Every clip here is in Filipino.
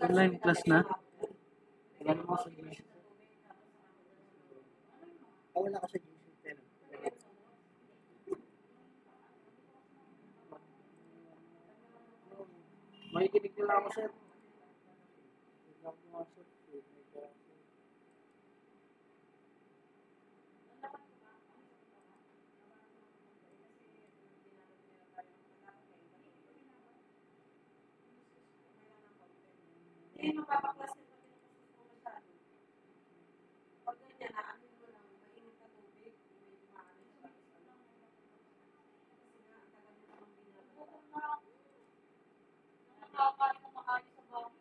Online class na? Wala ka sa GC. Pero May kinig nila ako, sir. Hindi mapapaklas nito masyado. Pag ganyan, naamin mo lang, mainit na tubig, medyo maanin sa lang. Kasi nga, ang tagal mo namang binabasa. Nakakain na makain sa bahay.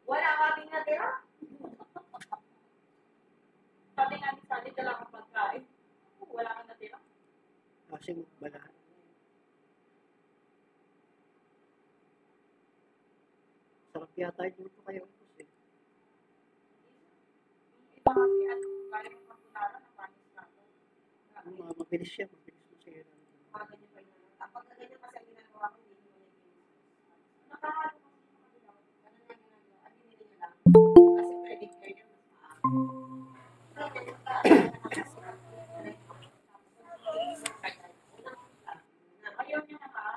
Wala ka din natira. Sabi nga ni Sally, dala kang pagkain. Wala kang natira. kasi balahan. Sarap yata yung luto kayo. Ito kasi ano, kaya mo magpunara ng panis na ito. Mabilis siya, mabilis mo siya. Ganyan pa yun. Kapag ganyan kasi ang ginagawa ko, hindi mo naging nakakalo mo sa mga dilaw. Ganun lang ginagawa. At hindi nila lang. Kasi pwedeng kayo mas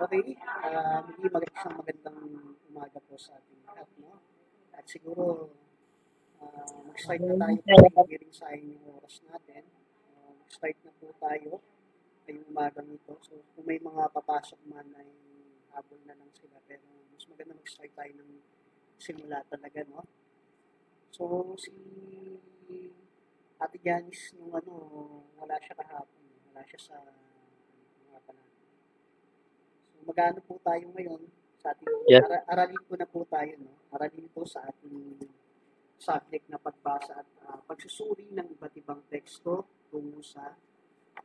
Okay, isang magandang umaga po sa ating lahat, no? At siguro, mag-start na tayo po hearing sa yung oras natin. Mag-start na po tayo ngayong umagang ito. So, kung may mga papasok man ay habol na lang sila. Pero mas maganda mag-start tayo ng simula talaga, no? So, si Ate Janice, nung wala siya kahapon. Wala siya sa mga panahon. Mag-ano po tayo ngayon sa ating aralin po na po tayo, no? Aralin po sa ating subject na pagbasa at pagsusuri ng iba't ibang teksto tungo sa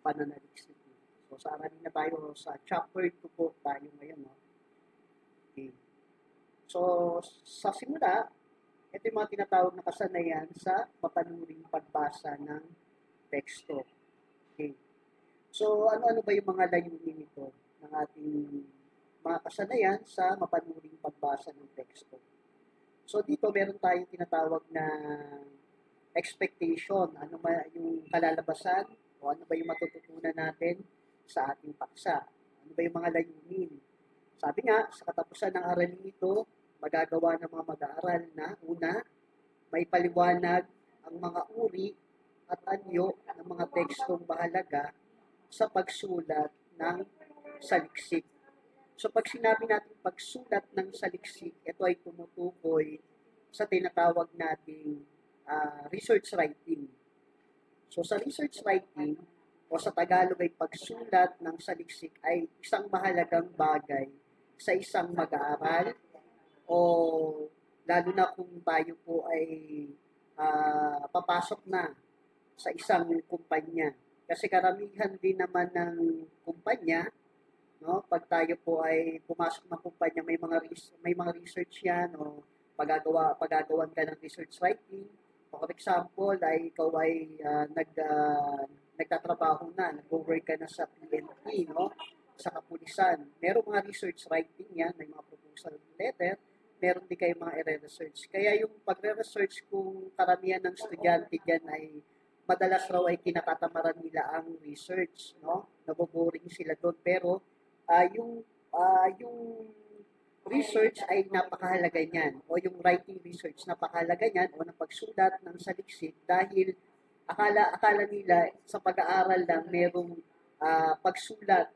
pananaliksik. So sa aralin na tayo sa chapter 2 po tayo ngayon, no? Okay. So sa simula, ito yung mga tinatawag na kasanayan sa mapanuring pagbasa ng teksto. Okay. So ano-ano ba yung mga layunin nito ng ating mga kasanayan sa mapanuring pagbasa ng teksto. So dito meron tayong tinatawag na expectation, ano ba yung kalalabasan o ano ba yung matututunan natin sa ating paksa. Ano ba yung mga layunin. Sabi nga, sa katapusan ng aralin ito, magagawa ng mga mag-aaral na una, may paliwanag ang mga uri at anyo ng mga tekstong mahalaga sa pagsulat ng saliksik. So pag sinabi natin pagsulat ng saliksik, ito ay tumutukoy sa tinatawag nating research writing. So sa research writing, o sa Tagalog ay pagsulat ng saliksik ay isang mahalagang bagay sa isang mag-aaral o lalo na kung tayo po ay papasok na sa isang kumpanya. Kasi karamihan din naman ng kumpanya, no, pag tayo po ay pumasok ng kumpanya, may mga research yan o pagagawan ka ng research writing. For example, ay ikaw ay nagtatrabaho na, nag-work ka na sa PNP, no, sa kapulisan. Merong mga research writing yan, may mga proposal letter, meron din kayo mga i-research. Kaya yung pagre-research, kung karamihan ng estudyante dyan ay madalas raw ay kinakatamaran nila ang research, no? Naboboring sila doon. Pero yung research ay napakahalaga niyan, o yung writing research napakahalaga niyan, o ng pagsulat ng saliksik, dahil akala nila sa pag-aaral lang merong pagsulat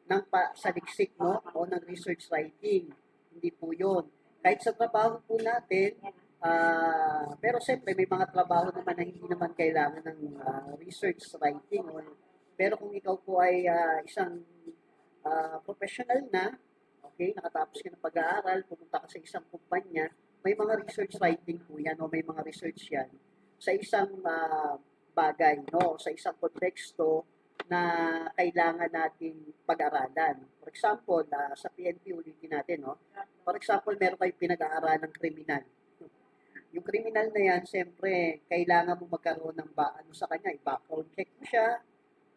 ng saliksik, no, o ng research writing. Hindi po yun. Kahit sa trabaho po natin, pero siyempre may mga trabaho naman na hindi naman kailangan ng research writing. Pero kung ikaw po ay isang professional na, okay, nakatapos ka ng pag-aaral, pumunta ka sa isang kumpanya, may mga research writing po yan o may mga research yan sa isang bagay, no, sa isang konteksto na kailangan nating pag-aralan. For example, sa PNP ulitin natin, no? For example, meron kayong pinag-aaralan ng kriminal. Yung criminal na yan, siyempre, kailangan mo magkaroon ng ano sa kanya, i-background check mo siya,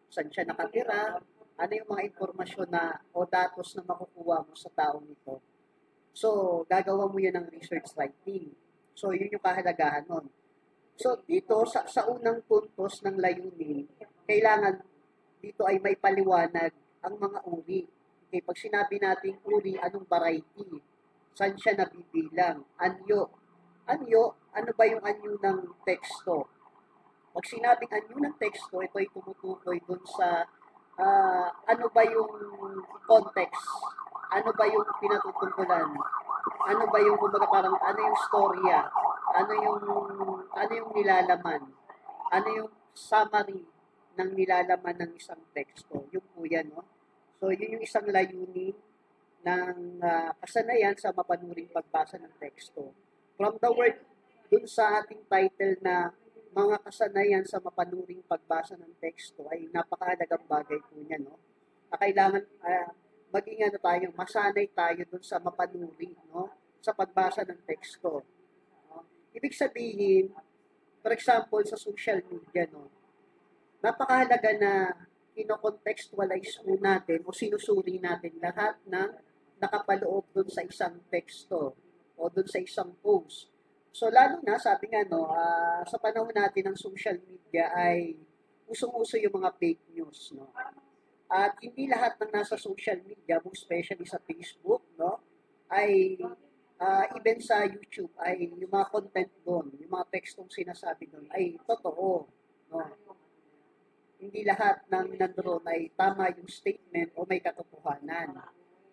saan siya nakatira, ano yung mga impormasyon na o datos na makukuha mo sa taong ito. So, gagawa mo yan ng research writing. So, yun yung kahalagahan nun. So, dito, sa unang puntos ng layunin, kailangan dito ay may paliwanag ang mga uri. Okay, pag sinabi natin uri, anong variety? Saan siya nabibilang? Anyo. Anyo, ano ba yung anyo ng teksto? Pag sinabing anyo ng teksto, ito ay tumutukoy dun sa ano ba yung context? Ano ba yung pinatutungkulan? Ano ba yung kumbaga parang ano yung storya? Ano yung nilalaman? Ano yung summary ng nilalaman ng isang teksto? Yung po yan, no? So, yun yung isang layunin ng kasanayan sa mapanuring pagbasa ng teksto. From the word dun sa ating title na mga kasanayan sa mapanuring pagbasa ng teksto ay napakahalagang bagay po niya, no? Kailangan maging tayo, masanay tayo dun sa mapanuri, no? Sa pagbasa ng teksto. No? Ibig sabihin, for example, sa social media, no? Napakahalaga na kino-contextualize po natin o sinusuri natin lahat ng nakapaloob dun sa isang teksto o dun sa isang post. So, lalo na, sabi nga, no, sa panahon natin ng social media ay usong-uso yung mga fake news, no? At hindi lahat ng nasa social media, most especially sa Facebook, no, ay even sa YouTube, ay yung mga content doon, yung mga tekstong sinasabi doon, ay totoo, no? Hindi lahat ng nandoon ay tama yung statement o may katotohanan.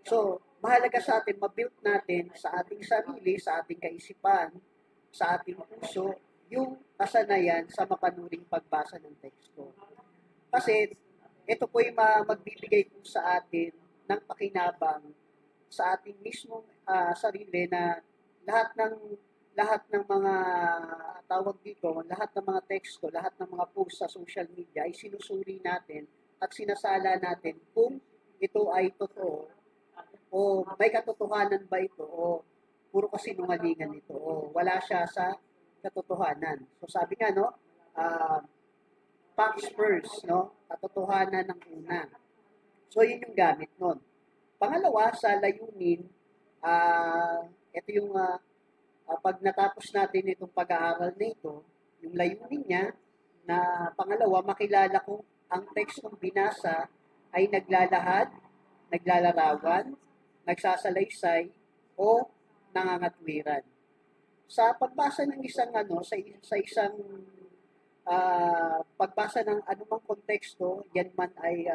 So, mahalaga sa atin, mabuild natin sa ating sarili, sa ating kaisipan, sa ating puso, yung kasanayan sa mapanuring pagbasa ng teksto. Kasi, ito po yung magbibigay po sa atin ng pakinabang sa ating mismong sarili na lahat ng mga tawag dito, lahat ng mga teksto, lahat ng mga post sa social media ay sinusuri natin at sinasala natin kung ito ay totoo o may katotohanan ba ito o puro kasinungalingan ito o wala siya sa katotohanan. So sabi nga, no, facts first, no, katotohanan ng una. So yun yung gamit nun. Pangalawa, sa layunin, ito yung pag natapos natin itong pag-aaral na ito, yung layunin niya na pangalawa, makilala kung ang tekstong binasa ay naglalahad, naglalarawan, nagsasalaysay, o nangangatwiran. Sa pagbasa ng isang sa isang pagbasa ng anumang konteksto, yan man ay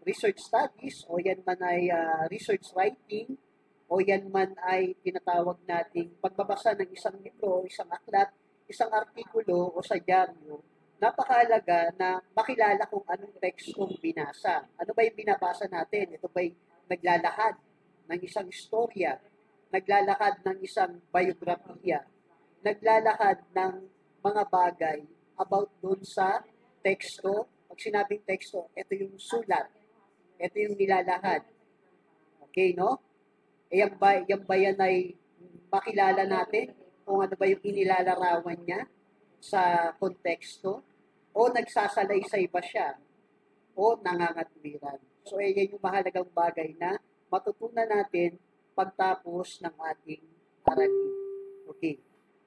research studies o yan man ay research writing o yan man ay tinatawag nating pagbabasa ng isang libro o isang aklat, isang artikulo o sa dyaryo, napakahalaga na makilala kung anong tekstong binasa. Ano ba yung binabasa natin? Ito ba'y naglalahad ng isang istorya, naglalakad ng isang biografiya, naglalakad ng mga bagay about doon sa teksto. Pag sinabing teksto, ito yung sulat, ito yung nilalahad. Okay, no? Yan ba yan ay makilala natin kung ano ba yung inilalarawan niya sa konteksto o nagsasalaysay ba siya o nangangatwiran. So, yan yung mahalagang bagay na matutunan natin pagtapos ng ating aralin. Okay.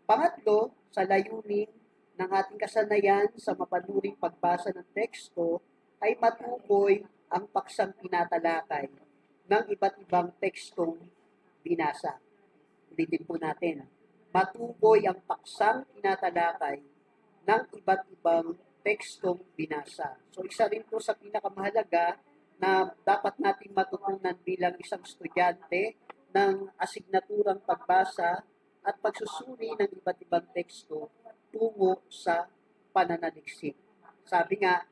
Pangatlo, sa layunin ng ating kasanayan sa mapanuring pagbasa ng teksto ay matukoy ang paksang tinatalakay ng iba't ibang tekstong binasa. Ulitin po natin. Matukoy ang paksang tinatalakay ng iba't ibang tekstong binasa. So, isa rin po sa pinakamahalaga na dapat nating matutunan bilang isang estudyante ng asignaturang pagbasa at pagsusuri ng iba't ibang teksto tungo sa pananaliksik. Sabi nga,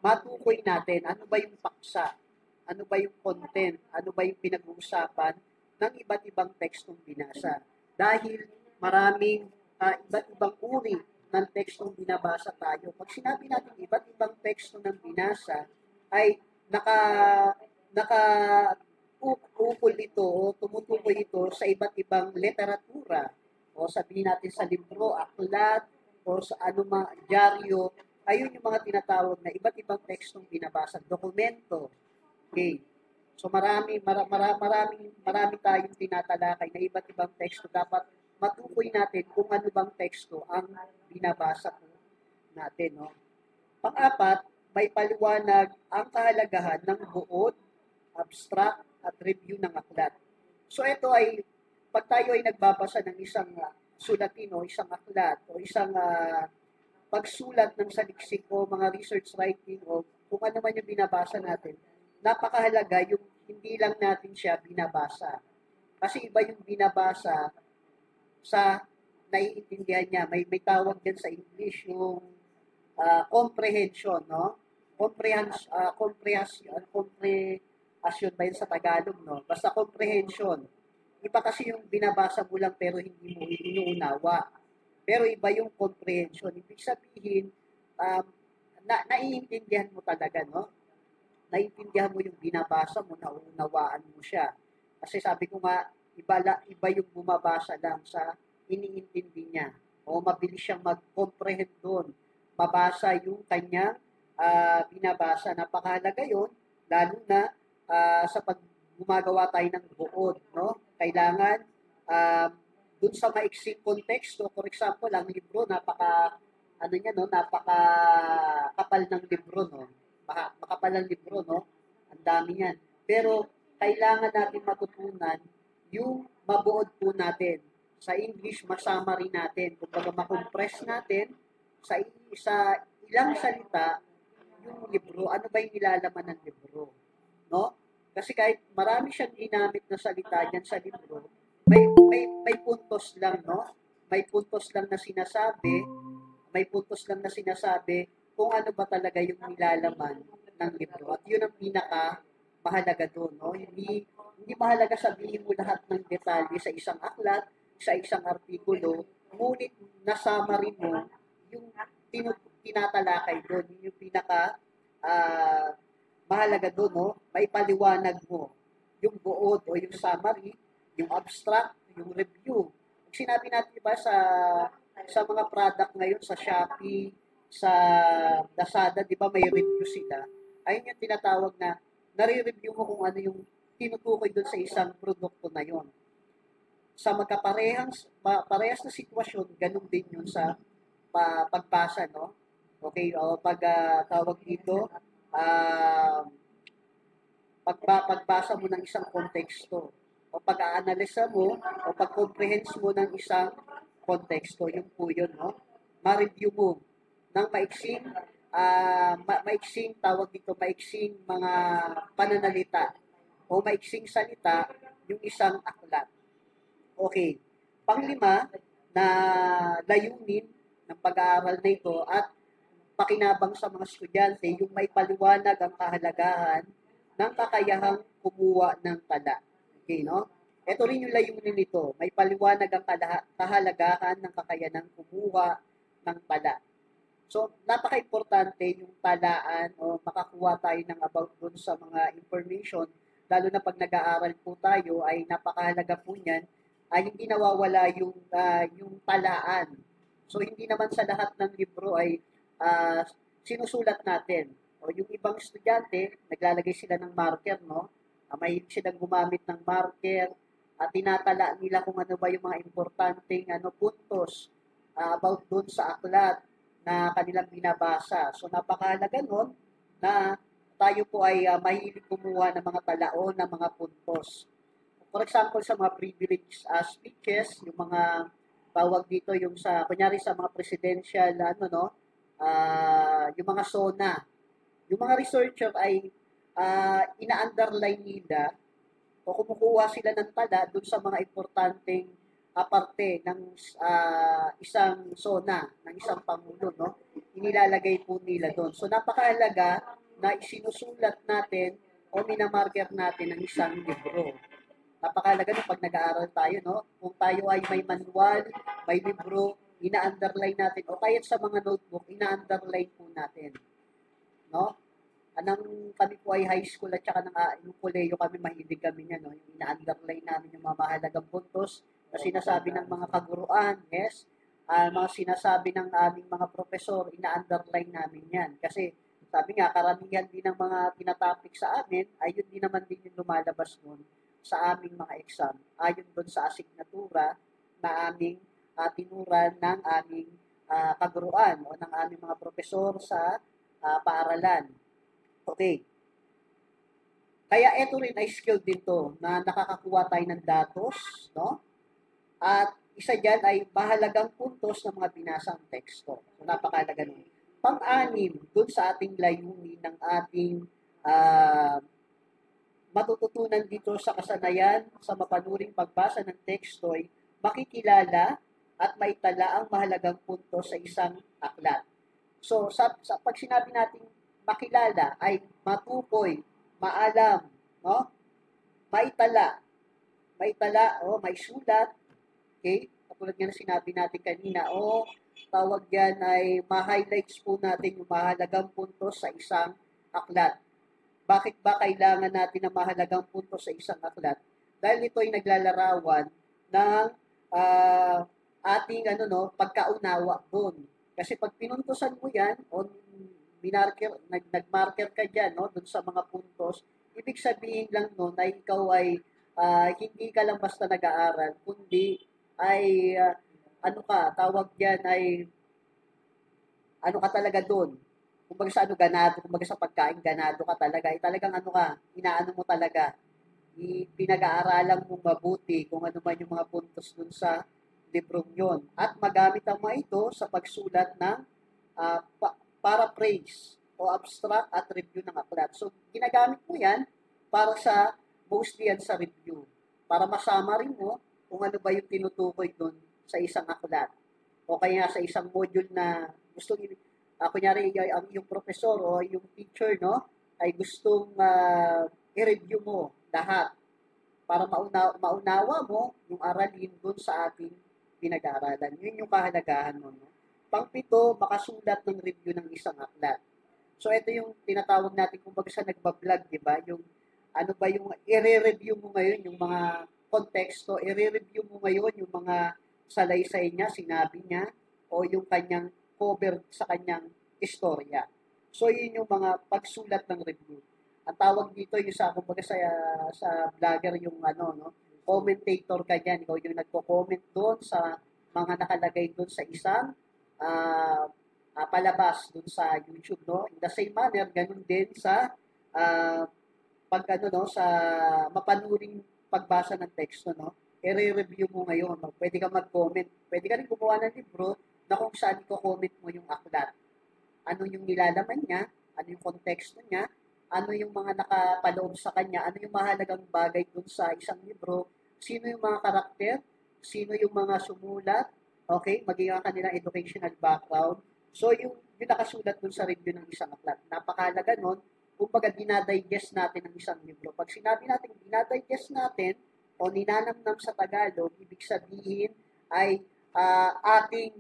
matukoy natin ano ba yung paksa, ano ba yung content, ano ba yung pinag-uusapan ng iba't ibang tekstong binasa. Dahil maraming iba't ibang uri ng tekstong binabasa tayo. Pag sinabi natin iba't ibang teksto ng binasa, ay ukol ito o tumutukoy ito sa iba't ibang literatura, o sabihin natin sa libro, aklat, o sa anumang dyaryo, ayun yung mga tinatawag na iba't ibang tekstong binabasa, dokumento. Okay. So marami tayong tinatalakay na iba't ibang teksto. Dapat matukoy natin kung ano bang teksto ang binabasa po natin. No? Pang-apat, may paliwanag ang kahalagahan ng buod, abstract, at review ng aklat. So ito ay, pag tayo ay nagbabasa ng isang sulatin o isang aklat o isang pagsulat ng saliksik o mga research writing o kung ano man yung binabasa natin, napakahalaga yung hindi lang natin siya binabasa. Kasi iba yung binabasa sa naiintindihan niya. May tawag din sa English yung comprehension, no? Comprehension ba yun sa Tagalog, no? Basta comprehension. Iba kasi yung binabasa mo lang pero hindi mo inuunawa. Pero iba yung comprehension. Ibig sabihin, naiintindihan mo talaga, no? Naiintindihan mo yung binabasa mo, nauunawaan mo siya. Kasi sabi ko nga, iba yung bumabasa lang sa iniintindi niya. O mabilis siyang mag-comprehend doon. Mabasa yung kanyang binabasa. Napakahalaga yun, lalo na sa pag gumagawa tayo ng buod, no? Kailangan dun sa maiksing konteksto, for example, ang libro napaka kapal ng libro, no? Makapal ng libro, no? Ang dami niyan. Pero kailangan natin matutunan yung mabuod po natin. Sa English, ma-summary natin. Kung ma-compress natin sa ilang salita yung libro, ano ba yung nilalaman ng libro, no? Kasi kahit marami siyang ginamit na salita diyan sa libro, may puntos lang, no? May puntos lang na sinasabi kung ano ba talaga yung nilalaman ng libro. At yun ang pinaka mahalaga doon, no? Hindi mahalaga sabihin mo lahat ng detalye sa isang aklat, sa isang artikulo, ngunit na-summary mo yung tinatalakay doon. Yung pinaka mahalaga doon, no? May paliwanag mo yung buod o yung summary, yung abstract, yung review. Sinabi natin ba sa mga product ngayon sa Shopee, sa Lazada, di ba may review sila? Ayun yung tinatawag na nare-review mo kung ano yung tinutukoy doon sa isang produkto na yon. Sa parehas na sitwasyon, ganun din yun sa pagbasa, no? Okay, o tawag dito, pagbasa mo ng isang konteksto o pag-aanalisa mo o pag-comprehend mo ng isang konteksto, yung po yun, no? Ma-review mo ng maiksing mga pananalita o maiksing salita yung isang aklat. Okay. Panglima na layunin ng pag-aaral na ito at pakinabang sa mga estudyante yung may paliwanag ang kahalagahan ng kakayahang kumuha ng tala. Okay, no? Ito rin yung layunin nito. May paliwanag ang kahalagahan ng kakayanang kumuha ng tala. So, napaka-importante yung talaan o makakuha tayo ng about dun sa mga information, lalo na pag nag-aaral po tayo, ay napakahalaga po niyan, ay hindi nawawala yung talaan. So, hindi naman sa lahat ng libro ay sinusulat natin. O yung ibang estudyante, naglalagay sila ng marker, no? Mahilig silang gumamit ng marker at tinatala nila kung ano ba yung mga importanteng puntos about doon sa aklat na kanilang binabasa. So, napakahalaga nun na tayo po ay mahilig kumuha ng mga talao ng mga puntos. For example, sa mga privilege speeches, yung mga tawag dito, yung kunyari sa mga presidential, yung mga SONA, yung mga researcher ay ina-underline nila o kumukuha sila ng tala dun sa mga importanteng parte ng isang SONA, ng isang pangulo, no? Inilalagay po nila doon. So, napakahalaga na isinusulat natin o minamarker natin ng isang libro. Napakahalaga na pag nag-aaral tayo, no? Kung tayo ay may manual, may libro, ina-underline natin, o kahit sa mga notebook, ina-underline po natin. No? Kami po ay high school at saka yung koleyo kami, mahilig kami niya, no? Yung ina-underline namin yung mga mahalagang puntos, na sinasabi ng mga kaguruan, yes, mga sinasabi ng aming mga profesor, ina-underline namin yan. Kasi sabi nga, karamihan din ng mga tinatopic sa amin, ayun din naman din yung lumalabas nun sa aming mga exam, ayon doon sa asignatura na aming tinuran ng aming kaguruan o ng aming mga profesor sa paaralan. Okay. Kaya ito rin ay skill din to na nakakakuha tayo ng datos, no? At isa dyan ay mahalagang puntos ng mga binasang teksto. So, napakalaga nun. Pang-anim, dun sa ating layunin ng ating matututunan dito sa kasanayan sa mapanuring pagbasa ng teksto ay makikilala at maitala ang mahalagang puntos sa isang aklat. So, pag sinabi natin makilala ay matukoy, maalam, no? Maitala, may sulat, okay? Katulad nga na sinabi natin kanina, tawag yan ay ma-highlights po natin yung mahalagang puntos sa isang aklat. Bakit ba kailangan natin ng mahalagang puntos sa isang aklat? Dahil ito ay naglalarawan ng ating pagkaunawa doon. Kasi pag pinuntusan mo yan, o nagmarker ka dyan, no, doon sa mga puntos, ibig sabihin lang no, na ikaw ay hindi ka lang basta nag-aaral, kundi ay tawag dyan ay ano ka talaga doon. Kumbaga sa ganado, kumbaga sa pagkain, ganado ka talaga. Ay talagang inaano mo talaga. Pinag-aaralan mo mabuti kung ano man yung mga puntos dun sa librong yon. At magamit ang mga ito sa pagsulat ng paraphrase o abstract at review ng aklat. So, ginagamit mo yan para mostly yan sa review. Para masama rin mo kung ano ba yung tinutukoy dun sa isang aklat. O kaya sa isang module na kunyari yung professor o yung teacher, no, ay gustong i-review mo lahat para maunawa mo yung aralin dun sa ating pinag-aaralan. Yun yung kahalagahan mo. No? Pang-pito, makasulat ng review ng isang aklat. So, ito yung tinatawag natin kumbaga sa nagbablog, di ba? Yung ano ba yung i-review mo ngayon, yung mga konteksto, i-review mo ngayon yung mga salaysay niya, sinabi niya, o yung kanyang cover sa kanyang istorya. So, yun yung mga pagsulat ng review. Ang tawag dito yung kumbaga sa vlogger yung commentator ka dyan. Ikaw yung nagko-comment doon sa mga nakalagay doon sa isang palabas doon sa YouTube, no? In the same manner, ganun din sa sa mapanuring pagbasa ng teksto, no? I-review mo ngayon, no? Pwede ka mag-comment. Pwede ka rin gumawa ng libro na kung saan i-comment mo yung aklat. Ano yung nilalaman niya, ano yung konteksto niya, ano yung mga nakapaloob sa kanya, ano yung mahalagang bagay dun sa isang libro, sino yung mga karakter, sino yung mga sumulat, okay, maging ang kanilang educational background. So, yung nakasulat dun sa review ng isang aklat. Napakahalaga nun, kumbaga dinadigest natin ang isang libro. Pag sinabi natin dinadigest natin o ninanamnam sa Tagalog, ibig sabihin ay ating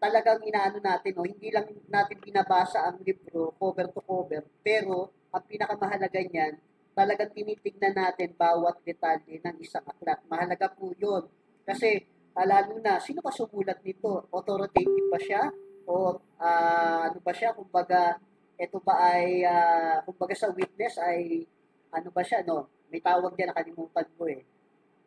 talagang inaano natin, hindi lang natin binabasa ang libro cover to cover, pero ang pinakamahalaga niyan, talagang tinitignan natin bawat detalye ng isang aklat. Mahalaga po yun. Kasi lalo na, sino ba sumulat nito? Authoritative ba siya? O ano ba siya? Kumbaga, ito ba ay, kumbaga sa witness ay, ano ba siya, no? May tawag diyan, nakalimutan ko eh.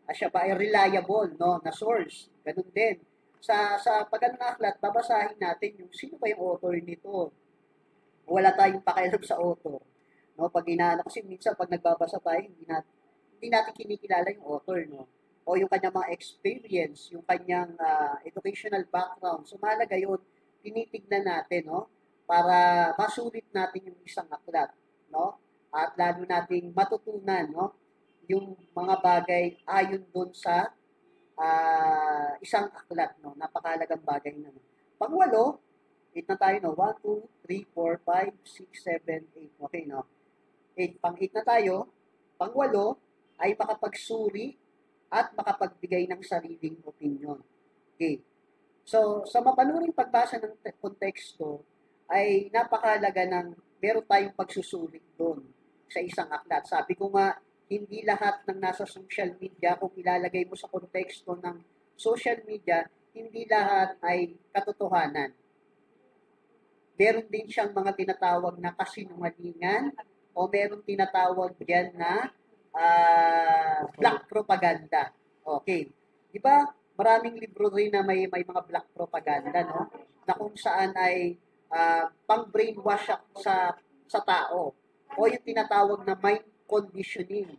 Siya ba ay reliable, no? Na source. Ganun din. Sa pag-ano ng aklat, babasahin natin yung sino ba yung author nito. Wala tayong pakialam sa author. No, pag kasi minsan pag nagbabasa tayo, hindi natin kinikilala yung author, no. O yung kanyang mga experience, yung kanyang educational background. So mahalaga yun, tinitignan natin, no, para masulit natin yung isang aklat, no. At lalo nating matutunan, no, yung mga bagay ayon doon sa isang aklat, no? Napakahalagang bagay na. No? Pang-walo, 8 na tayo, no? 1, 2, 3, 4, 5, 6, 7, 8. Okay, no? 8. Pang-8 na tayo. Pang-walo ay makapagsuri at makapagbigay ng sariling opinion. Okay. So, sa mapanuring pagbasa ng konteksto, ay napakahalaga ng meron tayong pagsusulit doon sa isang aklat. Sabi ko nga, hindi lahat ng nasa social media, kung ilalagay mo sa konteksto ng social media, hindi lahat ay katotohanan. Meron din siyang mga tinatawag na kasinungalingan o meron tinatawag diyan na black propaganda. Okay. Di ba? Maraming libro rin na may mga black propaganda, no? Na kung saan ay pang-brainwash sa tao o yung tinatawag na mind conditioning.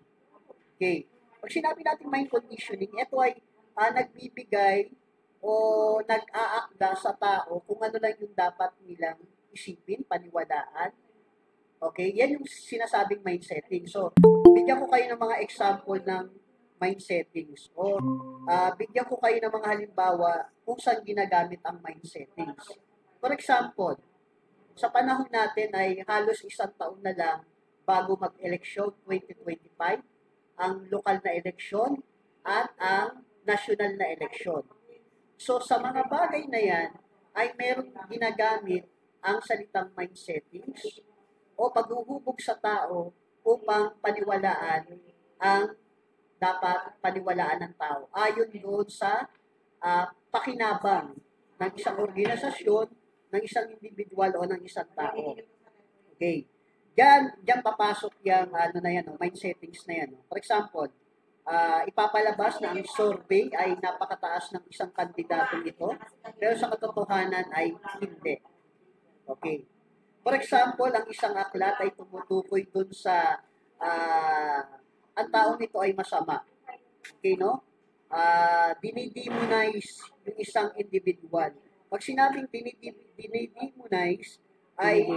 Okay. Pag sinabi natin mind conditioning, ito ay nagbibigay o nag-aakda sa tao kung ano lang yung dapat nilang isipin, paniwalaan. Okay? Yan yung sinasabing mind setting. So, bigyan ko kayo ng mga example ng mind settings. O bigyan ko kayo ng mga halimbawa kung saan ginagamit ang mind settings. For example, sa panahon natin ay halos isang taon na lang bago mag-eleksyon 2025, ang lokal na eleksyon at ang national na eleksyon. So, sa mga bagay na yan, ay meron ginagamit ang salitang mind settings o paghuhubog sa tao upang paniwalaan ang dapat paniwalaan ng tao. Ayon doon sa pakinabang ng isang organisasyon, ng isang individual o ng isang tao. Okay. Diyan papasok yung mind settings na yan. For example, ipapalabas na ang survey ay napakataas ng isang kandidato ito, pero sa katotohanan ay hindi. Okay. For example, ang isang aklat ay tumutukoy dun sa ang tao nito ay masama. Okay, no? Dinidemonize yung isang individual. Pag sinabing dinidemonize ay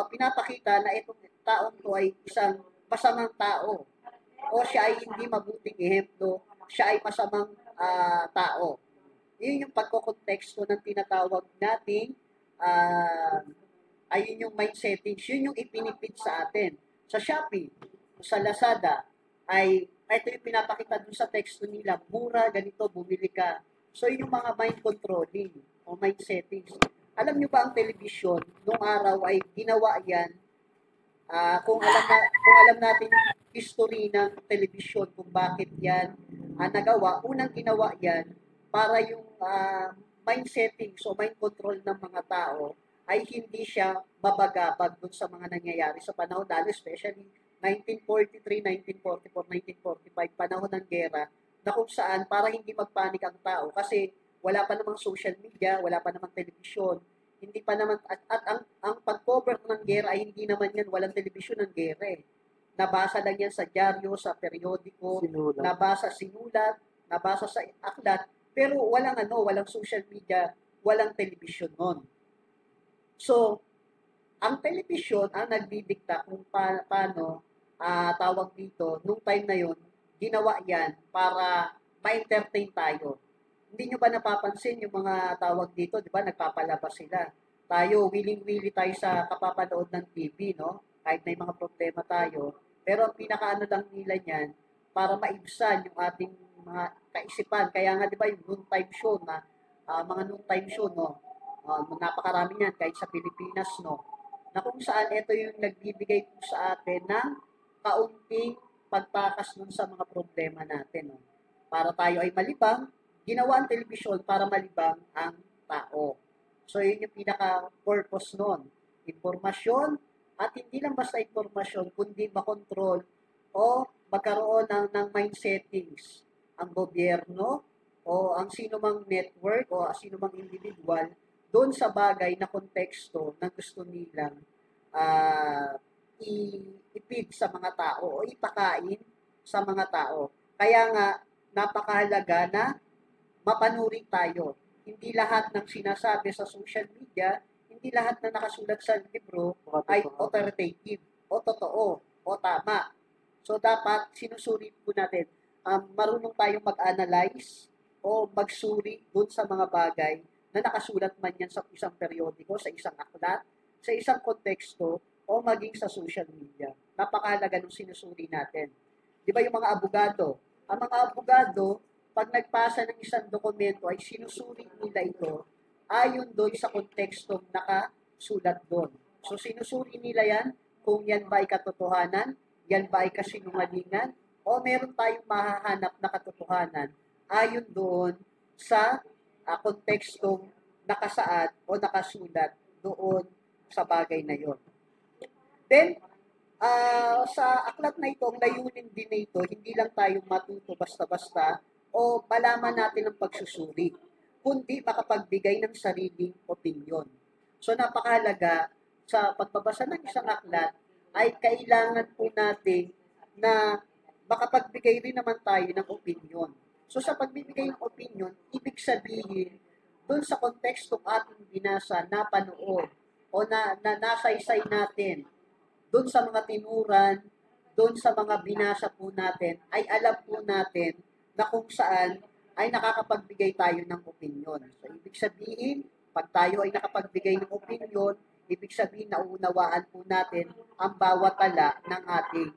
pinapakita na itong taong to ay isang masamang tao o siya ay hindi mabuting ehemplo, siya ay masamang tao. Yun yung pagkokonteksto ng tinatawag nating ayun yung mind settings, yun yung ipinipid sa atin. Sa Shopee, sa Lazada, ay ito yung pinapakita dun sa teksto nila, mura, ganito, bumili ka. So, yun yung mga mind controlling o mind settings. Alam nyo ba ang television, nung araw ay ginawa yan, kung alam natin yung history ng television, kung bakit yan nagawa, unang ginawa yan para yung mind settings o mind control ng mga tao ay hindi siya mabagabag dun sa mga nangyayari sa panahon, lalo especially 1943, 1944, 1945, panahon ng gera, na kung saan para hindi magpanik ang tao kasi wala pa namang social media, wala pa namang television, hindi pa naman, at ang pag-cover ng gera ay hindi naman yan, walang television ng gera eh. Nabasa lang yan sa dyaryo, sa periodiko, sinulat, nabasa sa aklat, pero walang social media, walang television noon. So, ang television ang nagbibigta kung paano tawag dito, nung time na yon, ginawa yan para ma-entertain tayo. Hindi nyo ba napapansin yung mga tawag dito, di ba, nagpapalabas sila. Tayo, willing-willy tayo sa kapapanood ng TV, no? Kahit may mga problema tayo. Pero ang pinakaano lang nila niyan, para maibsan yung ating mga kaisipan. Kaya nga, di ba, yung noontime show na, mga noontime show, no? Napakarami niyan, kahit sa Pilipinas, no? Na kung saan ito yung nagbibigay po sa atin ng kaunting pagtakas nun sa mga problema natin, no? Para tayo ay malibang, ginawa ang telebisyon para malibang ang tao. So, yun yung pinaka-purpose nun. Impormasyon, at hindi lang basta impormasyon, kundi makontrol o magkaroon ng mind settings ang gobyerno o ang sino mang network o sino mang individual doon sa bagay na konteksto na gusto nilang ipid sa mga tao o ipakain sa mga tao. Kaya nga, napakahalaga na mapanuri tayo. Hindi lahat ng sinasabi sa social media, hindi lahat na nakasulat sa libro ay authoritative o totoo o tama. So, dapat sinusuri po natin. Marunong tayong mag-analyze o magsuri dun sa mga bagay na nakasulat man yan sa isang periodiko, sa isang aklat, sa isang konteksto, o maging sa social media. Napakahalaga nung sinusuri natin. Di ba yung mga abogado? Ang mga abogado, pag nagpasa ng isang dokumento ay sinusuri nila ito ayon doon sa kontekstong nakasulat doon. So sinusuri nila yan kung yan ba ay katotohanan, yan ba ay kasinungalingan, o meron tayong mahahanap na katotohanan ayon doon sa kontekstong nakasaad o nakasulat doon sa bagay na yon. Then, sa aklat na ito, ang layunin din nito, hindi lang tayo matuto basta-basta o malaman natin ang pagsusuri, kundi makapagbigay ng sariling opinyon. So, napakahalaga sa pagbabasa ng isang aklat ay kailangan po natin na makapagbigay rin naman tayo ng opinyon. So, sa pagbibigay ng opinyon, ibig sabihin, doon sa kontekstong ating binasa, napanood, o nasaysay natin, doon sa mga tinuran, doon sa mga binasa po natin, ay alam po natin na kung saan ay nakakapagbigay tayo ng opinyon. So, ibig sabihin, pag tayo ay nakapagbigay ng opinyon, ibig sabihin, nauunawaan po natin ang bawat tala ng ating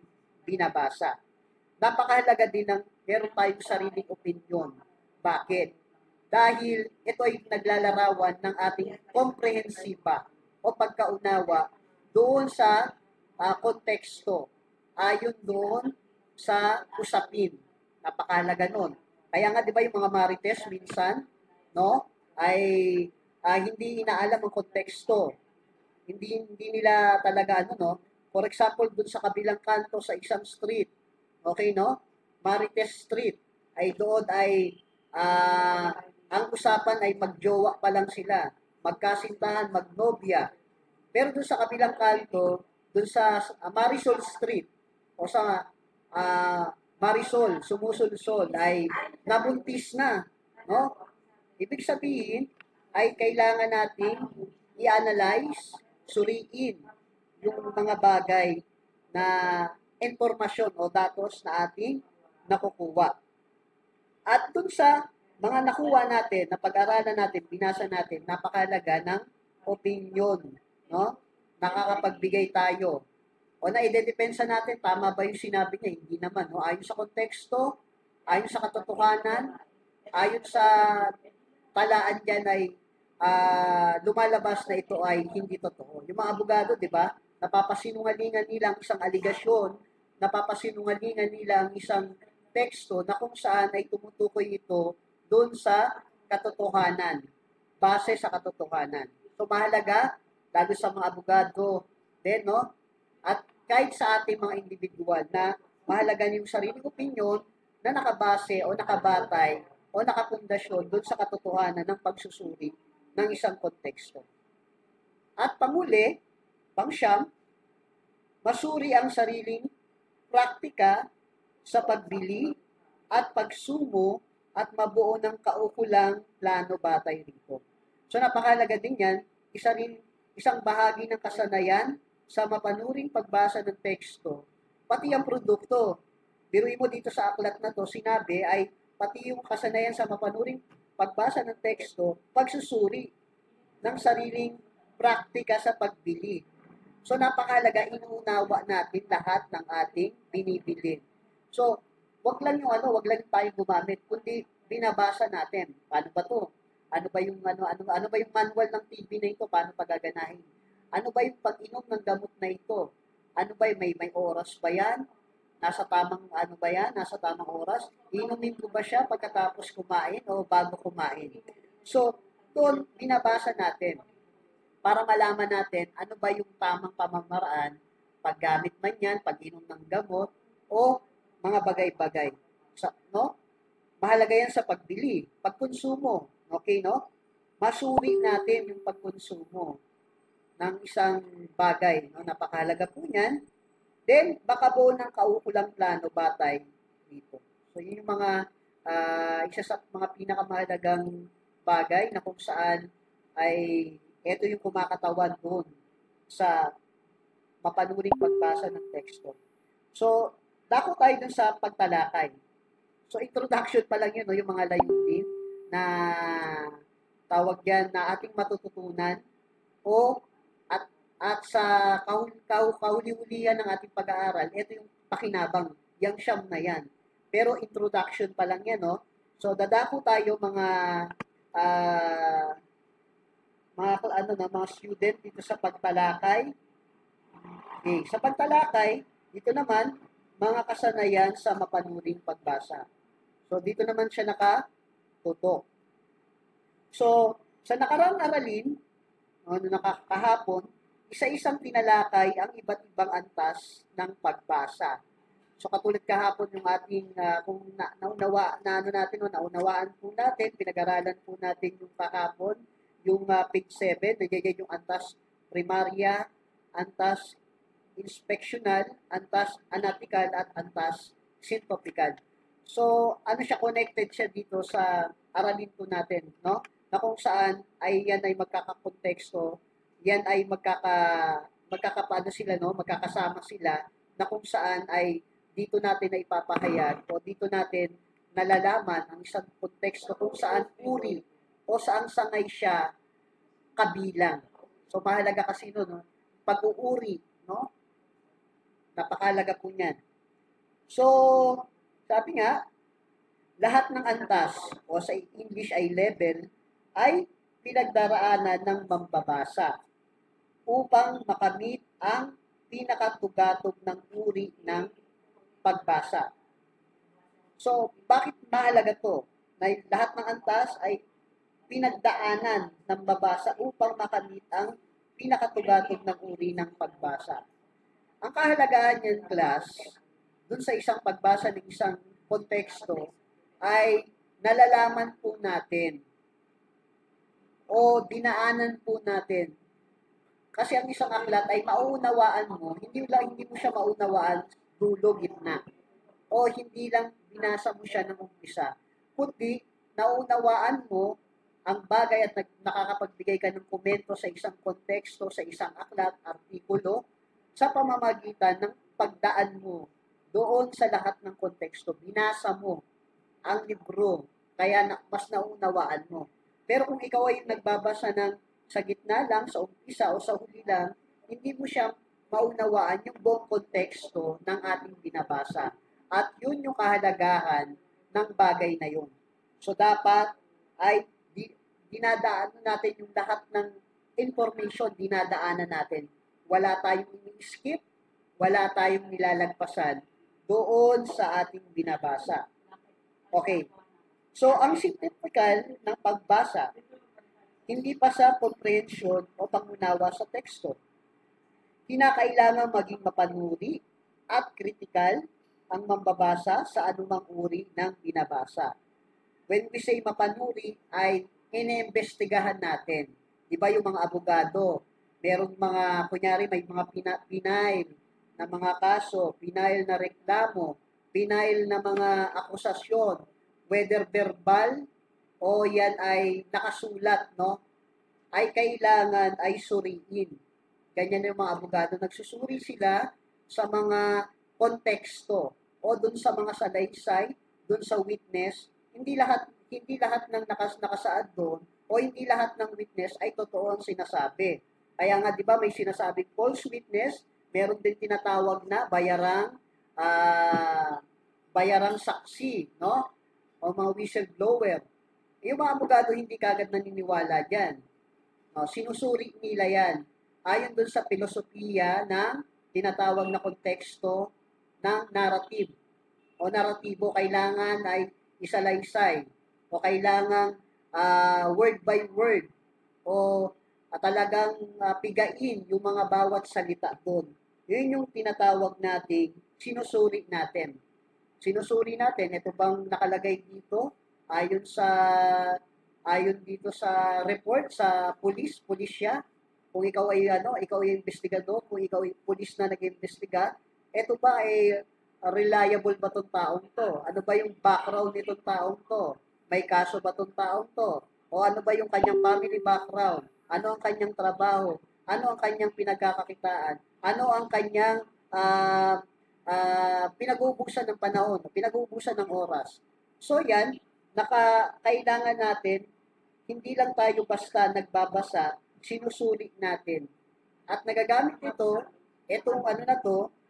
binabasa. Napakahalaga din ng meron tayong sariling opinyon. Bakit? Dahil ito ay naglalarawan ng ating komprehensiba o pagkaunawa doon sa konteksto, ayon doon sa usapin. Napakahalaga nun. Kaya nga, di ba, yung mga marites minsan, no, ay hindi inaalam ang konteksto. Hindi nila talaga, for example, doon sa kabilang kanto sa isang street, okay, no, Marites Street, ay doon ay, ang usapan ay magjowa pa lang sila, magkasintahan, magnobya. Pero doon sa kabilang kanto, doon sa Marisol Street, o sa Marisol, sumusulsol, ay nabuntis na. No? Ibig sabihin, ay kailangan natin i-analyze, suriin yung mga bagay na informasyon o datos na ating nakukuha. At doon sa mga nakuha natin, na pag-aralan natin, binasa natin, napakahalaga ng opinion. No? Nakakapagbigay tayo. O na-idedepensa natin, tama ba yung sinabi niya? Hindi naman. No? Ayon sa konteksto, ayon sa katotohanan, ayon sa talaan dyan ay lumalabas na ito ay hindi totoo. Yung mga abogado, di ba, napapasinungalingan nilang isang aligasyon, napapasinungalingan nilang isang teksto na kung saan ay tumutukoy ito doon sa katotohanan, base sa katotohanan. So mahalaga, lalo sa mga abogado, din, no? At kahit sa ating mga individual na mahalaga yung sariling opinyon na nakabase o nakabatay o nakapundasyon doon sa katotohanan ng pagsusuri ng isang konteksto. At panguli, pangsyam, masuri ang sariling praktika sa pagbili at pagsumo at mabuo ng kaukulang plano batay rito. So napakahalaga din yan, isang bahagi ng kasanayan sa mapanuring pagbasa ng teksto, pati ang produkto. Biruin mo dito sa aklat na to, sinabi ay pati yung kasanayan sa mapanuring pagbasa ng teksto, pagsusuri ng sariling praktika sa pagbili. So napakahalaga, inuunawa natin lahat ng ating binibili. So, wag lang tayo gumamit, kundi binabasa natin. Paano ba to? Ano ba yung manual ng TV na ito? Paano pagaganahin? Ano ba yung pag-inom ng gamot na ito? Ano ba may oras ba yan? Nasa tamang Nasa tamang oras? Inumin ko ba siya pagkatapos kumain o bago kumain? So, doon binabasa natin para malaman natin ano ba yung tamang pamamaraan, paggamit man yan, pag-inom ng gamot, o mga bagay-bagay. No? Mahalaga yan sa pagbili, pagkonsumo. Okay, no? Masuri natin yung pagkonsumo ng isang bagay. No? Napakahalaga po yan. Then, baka buo ng kaukulang plano batay dito. So, yun yung mga, isa sa mga pinakamahalagang bagay na kung saan ay ito yung kumakatawan doon sa mapanuring pagbasa ng teksto. So, dako tayo dun sa pagtalakay. So, introduction pa lang yun, no, yung mga layunin na tawag yan na ating matututunan o at sa kahuli-hulihan ng ating pag-aaral, ito yung pakinabang, yung siyam na yan. Pero introduction pa lang yan, no? So, dadako tayo mga mga student dito sa pagtalakay Okay, sa pagtalakay, dito naman, mga kasanayan sa mapanuring pagbasa. So, dito naman siya nakatutok. So, sa nakaraang aralin, nakakahapon, isa-isang tinalakay ang iba't ibang antas ng pagbasa. So katulad kahapon yung ating kung naunawaan po natin, pinag-aralan po natin yung kahapon, yung page 7, nandiyan yung antas primarya, antas inspectional, antas analytical, at antas syntopikal. So ano siya, connected siya dito sa aralin po natin, no? Na kung saan ay yan ay magkakakonteksto, yan ay magkakapaano sila, no? Magkakasama sila na kung saan ay dito natin na ipapahayag o dito natin nalalaman ang isang konteksto kung saan uri o saang sangay siya kabilang. So mahalaga kasi no, pag-uuri, no? Napakahalaga po niyan. So, sabi nga, lahat ng antas o sa English ay level ay pinagdaraanan ng mambabasa upang makamit ang pinakatugatog ng uri ng pagbasa. So, bakit mahalaga to? Na lahat ng antas ay pinagdaanan ng babasa upang makamit ang pinakatugatog ng uri ng pagbasa. Ang kahalagahan niyan, class, dun sa isang pagbasa ng isang konteksto, ay nalalaman po natin o dinaanan po natin. Kasi ang isang aklat ay mauunawaan mo, hindi mo siya maunawaan dulo, gitna. O hindi lang binasa mo siya ng umpisa. Kundi, naunawaan mo ang bagay at nakakapagbigay ka ng komento sa isang konteksto, sa isang aklat, artikulo, sa pamamagitan ng pagdaan mo doon sa lahat ng konteksto. Binasa mo ang libro, kaya mas naunawaan mo. Pero kung ikaw ay nagbabasa ng sa gitna lang, sa umpisa o sa huli lang, hindi mo siya maunawaan yung buong konteksto ng ating binabasa. At yun yung kahalagahan ng bagay na yun. So dapat ay dinadaanan natin yung lahat ng information, dinadaanan natin. Wala tayong ini-skip, wala tayong nilalagpasan doon sa ating binabasa. Okay. So, ang significant ng pagbasa, hindi pa sa comprehension o pangunawa sa teksto. Kinakailangan maging mapanuri at kritikal ang mambabasa sa anumang uri ng binabasa. When we say mapanuri, ay iniimbestigahan natin. Diba yung mga abogado, merong mga, kunyari may mga pinail na mga kaso, pinail na reklamo, pinail na mga akusasyon, whether verbal o yan ay nakasulat, no? Ay kailangan ay suriin. Ganyan yung mga abogado. Nagsusuri sila sa mga konteksto o dun sa mga salaysay, dun sa witness. Hindi lahat ng nakasaad doon o hindi lahat ng witness ay totoo ang sinasabi. Kaya nga, di ba, may sinasabing false witness, meron din tinatawag na bayarang saksi, no? O mga whistleblower. Yung mga abogado hindi kagad naniniwala dyan. No, sinusuri nila yan. Ayon dun sa filosofiya ng tinatawag na konteksto ng narrative. O naratibo, kailangan ay isalaysay. O kailangan word by word. O talagang pigain yung mga bawat salita doon. Yun yung tinatawag nating sinusuri natin. Sinusuri natin, ito bang nakalagay dito ayon dito sa report sa pulisya. Kung ikaw ay investigador, kung ikaw ay pulis na nag-imbestiga, ito ba ay reliable ba tong taong to? Ano ba yung background nitong taong to? May kaso ba tong taong to? O ano ba yung kanyang family background? Ano ang kanyang trabaho? Ano ang kanyang pinagkakakitaan? Ano ang kanyang pinag-uubusan ng panahon, pinag-uubusan ng oras? So yan, kailangan natin, hindi lang tayo basta nagbabasa, sinusuri natin. At nagagamit itong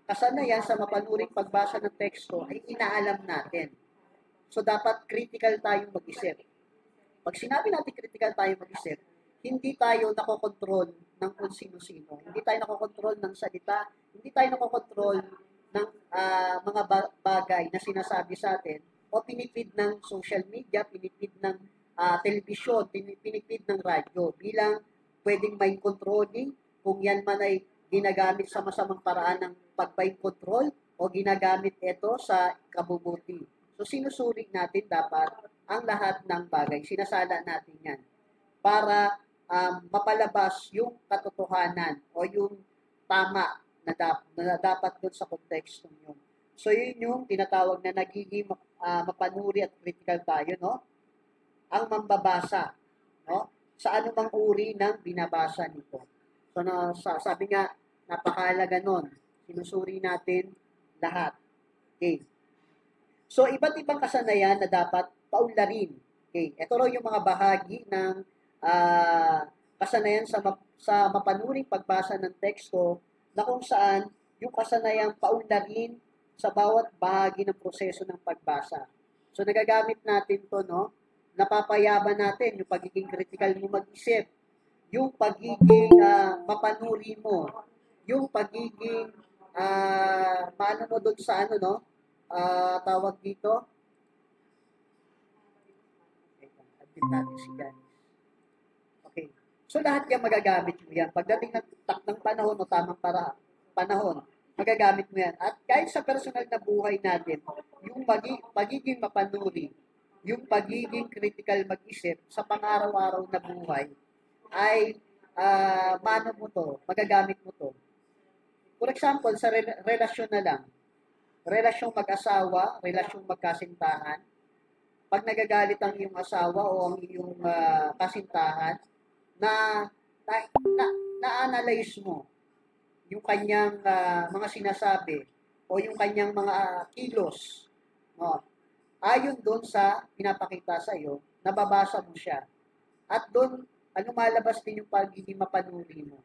kasanayan sa mapanuring pagbasa ng teksto ay inaalam natin. So dapat critical tayong mag-isip. Pag sinabi natin critical tayong mag-isip, hindi tayo nakokontrol ng kung sino-sino. Hindi tayo nakokontrol ng salita, Hindi tayo nakokontrol ng mga bagay na sinasabi sa atin o pinipid ng social media, pinipid ng telebisyon, pinipid ng radyo bilang pwedeng mind controlling kung yan man ay ginagamit sa masamang paraan ng pag-mind control o ginagamit ito sa kabubuti. So sinusuri natin dapat ang lahat ng bagay. Sinasala natin yan para mapalabas yung katotohanan o yung tama na dapat doon sa kontekstong yun. So yun yung tinatawag na nagiging mapanuri at critical tayo, no? Ang mambabasa, no? Sa anumang uri ng binabasa nito. So sabi nga, napakahalaga nun. Sinusuri natin lahat. Okay. So iba't ibang kasanayan na dapat paunlarin. Okay. Ito raw yung mga bahagi ng kasanayan sa mapanuring pagbasa ng teksto na kung saan yung kasanayang paunlarin sa bawat bahagi ng proseso ng pagbasa. So nagagamit natin to, no? Napapayaban natin yung pagiging critical mo mag-isip, yung pagiging mapanuri mo, yung pagiging maano mo doon sa ano, no? Tawag dito. Admit natin si Janice. Okay. So lahat yan magagamit mo yan. Pagdating ng panahon o tamang panahon, magagamit mo yan. At kahit sa personal na buhay natin, yung pagiging mapanuri, yung pagiging critical mag-isip sa pang-araw-araw na buhay, ay mano mo to, magagamit mo to. For example, sa relasyon na lang, relasyong mag-asawa, relasyong magkasintahan, pag nagagalit ang iyong asawa o ang iyong kasintahan, na-analyze mo yung kanyang mga sinasabi o yung kanyang mga kilos, no? Ayon doon sa pinapakita sa iyo, nababasa mo siya. At doon, lumalabas din yung pagiging mapanuri mo.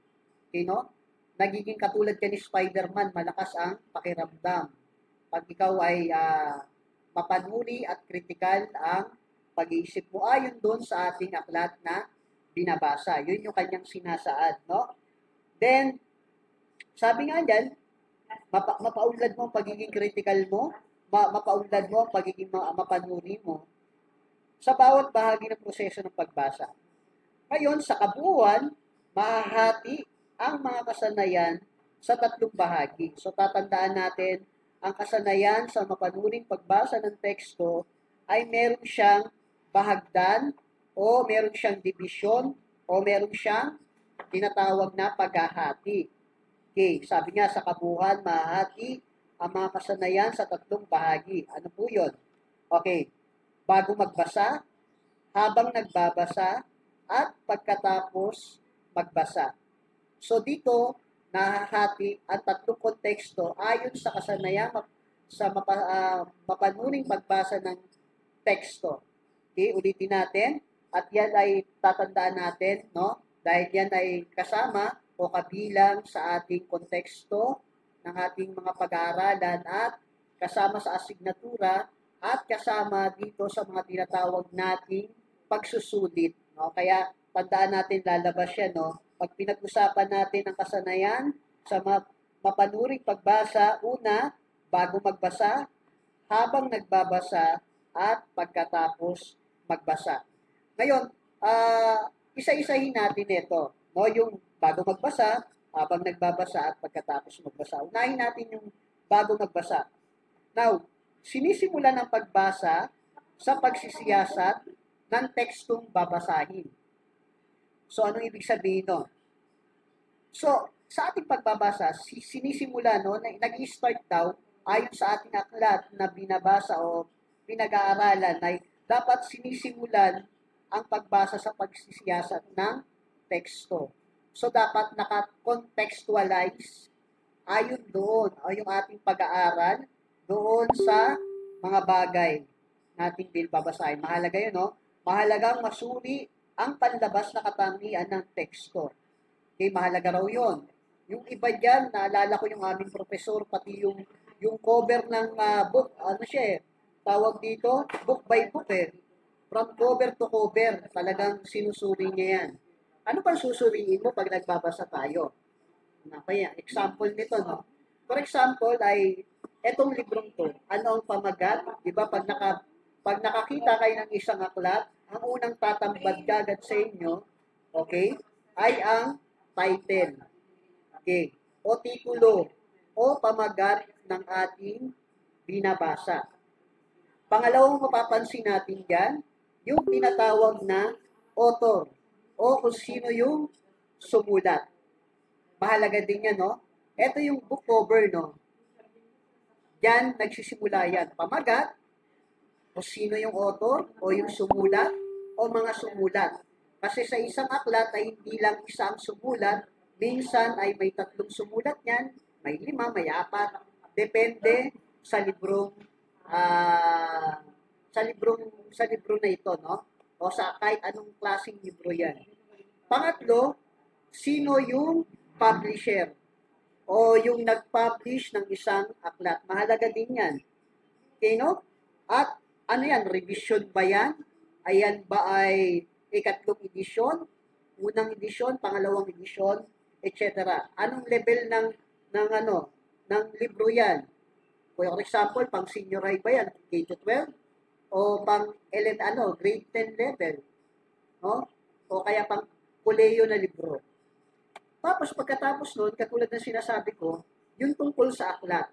Okay, no? Nagiging katulad ka ni Spider-Man, malakas ang pakiramdam. Pag ikaw ay mapanuri at kritikal ang pag-iisip mo, ayon doon sa ating aklat na binabasa. Yun yung kanyang sinasaad, no? Then, sabi nga dyan, mapaunlad mo ang pagiging critical mo, mapaunlad mo ang pagiging mapanuri mo sa bawat bahagi ng proseso ng pagbasa. Ngayon, sa kabuuan, mahahati ang mga kasanayan sa tatlong bahagi. So, tatandaan natin, ang kasanayan sa mapanuring pagbasa ng teksto ay meron siyang bahagdan o meron siyang division o meron siyang tinatawag na paghahati. Okay, sabi nga sa kabuuan, mahahati ang mga kasanayan sa tatlong bahagi. Ano po yun? Okay, bago magbasa, habang nagbabasa, at pagkatapos magbasa. So dito, nahahati ang tatlong konteksto ayon sa kasanayan sa mapanuring pagbasa ng teksto. Okay, ulitin natin. At yan ay tatandaan natin, no? Dahil yan ay kasama o kabilang sa ating konteksto ng ating mga pag-aaralan at kasama sa asignatura at kasama dito sa mga tinatawag nating pagsusulit. No? Kaya tandaan natin, lalabas yan. No? Pag pinag-usapan natin ang kasanayan sa mapanuring pagbasa, una, bago magbasa, habang nagbabasa, at pagkatapos magbasa. Ngayon, isa-isahin natin ito. No? Yung bago magbasa, habang nagbabasa at pagkatapos magbasa. Unahin natin yung bago magbasa. Now, sinisimulan ang pagbasa sa pagsisiyasat ng tekstong babasahin. So, anong ibig sabihin nun? So, sa ating pagbabasa, sinisimula, no, nag-i-start daw ayon sa ating aklat na binabasa o pinag-aaralan ay dapat sinisimulan ang pagbasa sa pagsisiyasat ng teksto. So, dapat naka-contextualize ayon doon o yung ating pag-aaral doon sa mga bagay nating babasahin. Mahalaga yun, no? Mahalagang masuri ang panlabas na katangian ng teksto. Okay, mahalaga raw yun. Yung iba dyan, naalala ko yung aming professor, pati yung cover ng book, ano siya tawag dito, book by book From cover to cover, talagang sinusuri niya yan. Ano pang susuriin mo pag nagbabasa tayo? Example nito, no? For example, ay etong librong to, ano ang pamagat? Diba, pag nakakita kayo ng isang aklat, ang unang tatambad kagad sa inyo, okay, ay ang title. Okay, o titulo, o pamagat ng ating binabasa. Pangalawang mapapansin natin dyan, yung tinatawag na author, o kung sino yung sumulat. Mahalaga din yan, no? Ito yung book cover, no? Yan, nagsisimula yan. Pamagat, o sino yung author, o yung sumulat, o mga sumulat. Kasi sa isang aklat ay hindi lang isang sumulat, minsan ay may 3 sumulat yan, may 5, may 4, depende sa librong sa libro na ito, no? O sa kahit anong klaseng libro yan. Pangatlo, sino yung publisher o yung nag-publish ng isang aklat. Mahalaga din yan. Okay, no? At ano yan? Revision ba yan? Ayan ba ay ikatlong edisyon? Unang edisyon, pangalawang edisyon, etc. Anong level ng libro yan? For example, pang senior high ba yan? K-12? O pang grade 10 level? No? O kaya pang koleyo na libro? Tapos pagkatapos nun, katulad ng sinasabi ko, yung tungkol sa aklat.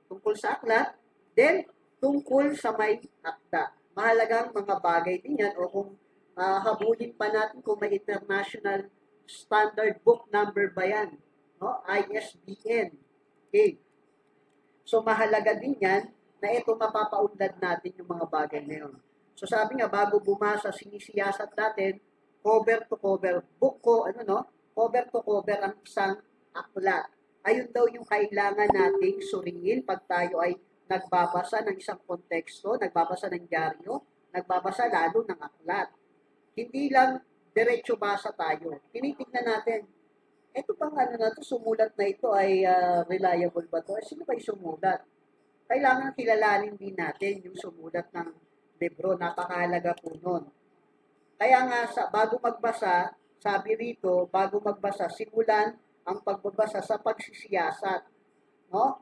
Tungkol sa aklat, then tungkol sa may akda. Mahalagang mga bagay din yan o kung habulin pa natin kung may international standard book number ba yan. No? ISBN. Okay. So mahalaga din yan na ito mapapaunlad natin yung mga bagay na yun. So sabi nga, bago bumasa, sinisiyasat natin, cover to cover, cover to cover ang isang aklat. Ayun daw yung kailangan nating suriin pag tayo ay nagbabasa ng isang konteksto, nagbabasa ng dyaryo, nagbabasa lalo ng aklat. Hindi lang diretso basa tayo. Tinitignan natin, ito bang sumulat na ito ay reliable ba to? Sino ba yung sumulat? Kailangan kilalanin din natin yung sumulat ng libro. Napakahalaga po nun. Kaya nga, bago magbasa, sabi rito, bago magbasa, simulan ang pagbabasa sa pagsisiyasat. No?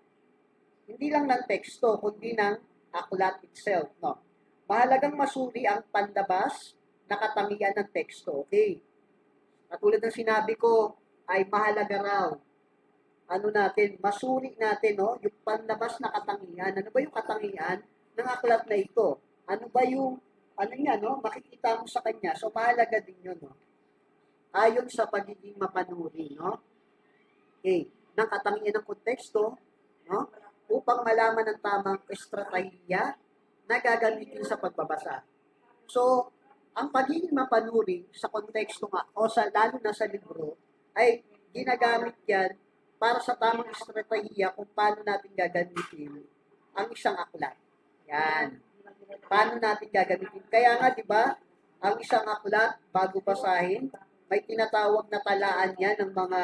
Hindi lang ng teksto, kundi ng aklat itself. No? Mahalagang masuri ang panlabas na katangian ng teksto. Okay? Katulad ng sinabi ko, ay mahalaga raw. Masuri natin, no? Yung panlabas na katangian. Ano ba yung katangian ng aklat na ito? Ano ba yung, no? Makikita mo sa kanya. So, mahalaga din yun, no? Ayon sa pagiging mapanuri, no? Okay. Ng katangian ng konteksto, no? Upang malaman ang tamang estratehiya na gagamitin sa pagbabasa. So, ang pagiging mapanuri sa konteksto nga, o lalo na sa libro, ay ginagamit yan para sa tamang estratehiya kung paano natin gagamitin ang isang aklat. Yan. Paano natin gagamitin? Kaya nga, di ba, ang isang aklat, bago basahin, may tinatawag na talaan yan ng mga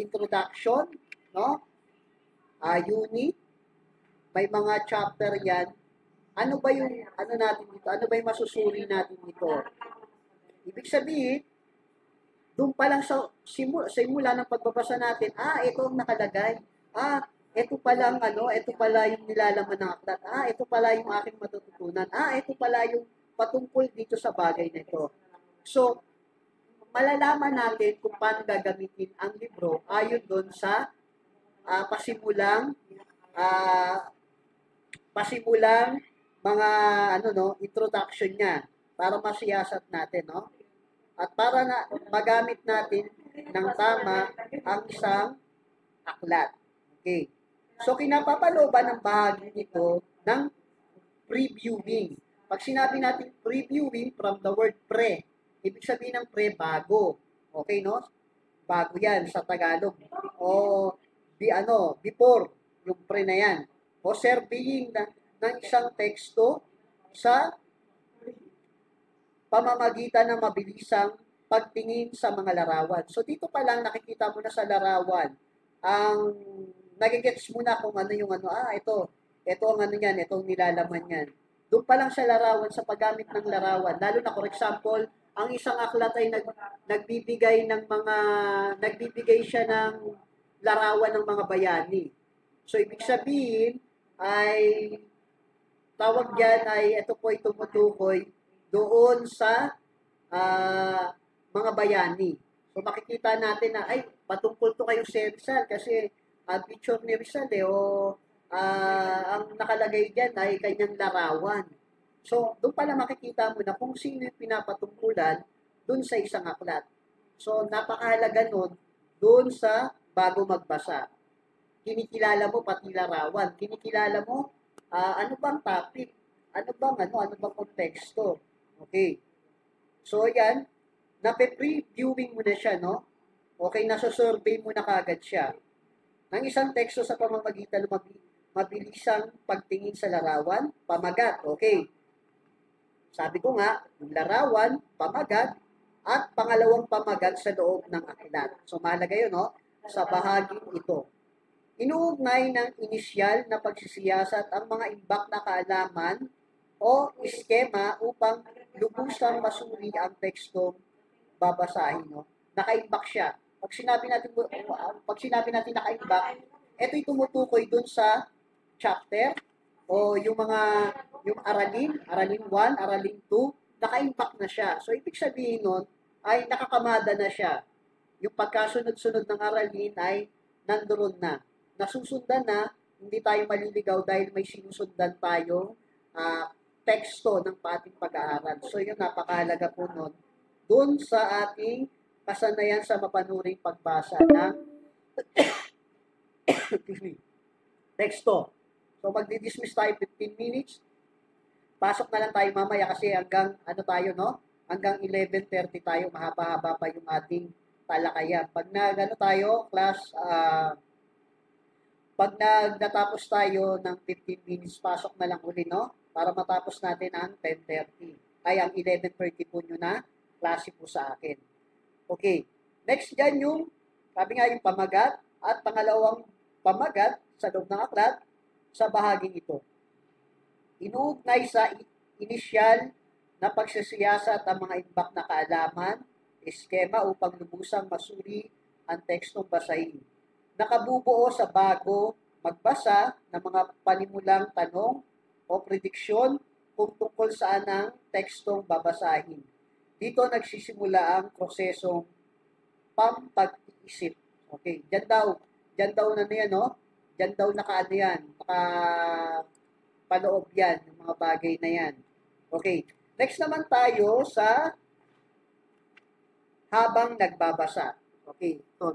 introduction, no? Unit, may mga chapter yan. Ano ba yung, natin dito? Ano ba yung masusuri natin dito? Ibig sabihin, doon pa lang sa simula ng pagbabasa natin, ito ang nakalagay. Ito pala yung nilalaman ng aklat. Ito pala yung aking matututunan. Ito pala yung patungkol dito sa bagay na ito. So, malalaman natin kung paano gagamitin ang libro ayon doon sa pasimulang mga introduction niya para masiyasat natin, no? At para na magamit natin ng tama ang isang aklat. Okay. So, kinapapalooban ng bahagi nito ng previewing. Pag sinabi natin previewing from the word pre, ibig sabihin ng pre, bago. Okay, no? Bago yan sa Tagalog. O, before, yung pre na yan. O, surveying ng isang teksto sa pamamagitan ng mabilisang pagtingin sa mga larawan. So, dito pa lang nakikita mo na sa larawan, ang nagigets mo na kung ano yung ito ang ito ang nilalaman yan. Doon pa lang sa larawan, sa paggamit ng larawan, lalo na, for example, ang isang aklat ay nagbibigay siya ng larawan ng mga bayani. So, ibig sabihin ay tawag dyan ay ito po ay tumutukoy doon sa mga bayani. So makikita natin na ay patungkol to kayo sa Rizal kasi picture ni Rizal ang nakalagay dyan ay kanyang larawan. So doon pala makikita mo na kung sino yung pinapatungkulan doon sa isang aklat. So napakahalaga nun doon sa bago magbasa. Kinikilala mo pati larawan, kinikilala mo ano bang topic, ano bang konteksto. Okay. So yan, nape-previewing mo na siya, no? Okay, nasa-survey mo na kagad siya. Ang isang teksto sa pamamagitan ng mabilisang pagtingin sa larawan, pamagat, okay. Sabi ko nga, yung larawan, pamagat, at pangalawang pamagat sa loob ng aklat. So mahalaga yun, no? Sa bahaging ito. Inuugnay ng inisyal na pagsisiyasat ang mga imbak na kaalaman o eskema upang lubusang masuri ang tekstong babasahin. No? Nakaimbak siya. Pag sinabi natin nakaimbak, ito'y tumutukoy dun sa chapter o yung aralin 1, aralin 2, nakaimbak na siya. So, ibig sabihin nun ay nakakamada na siya. Yung pagkasunod-sunod ng aralin ay nandoon na. Nasusundan na, hindi tayo maliligaw dahil may sinusundan tayong teksto ng ating pag-aaral. So, yun, napakahalaga po nun. Doon sa ating kasanayan sa mapanuring pagbasa ng teksto. So, magdi-dismiss tayo 15 minutes. Pasok na lang tayo mamaya kasi hanggang, hanggang 11:30 tayo, mahaba-haba pa yung ating talakayan. Pag natapos tayo ng 15 minutes, pasok na lang uli, no? Para matapos natin ang 10:30. Ay, ang 11:30 po nyo na klase po sa akin. Okay. Next dyan yung, sabi nga yung pamagat at pangalawang pamagat sa loob ng aklat sa bahaging ito. Inuugnay sa inisyal na pagsisiyasat ang mga imbak na kaalaman, eskema upang lubusang masuri ang tekstong basahin. Nakabubuo sa bago magbasa ng mga panimulang tanong o prediksyon kung tungkol saan ang tekstong babasahin. Dito nagsisimula ang prosesong pampag-iisip. Okay, dyan daw na yan, no? Dyan daw nakaano yan, paloob yan, yung mga bagay na yan. Okay, next naman tayo sa habang nagbabasa. Okay, ito,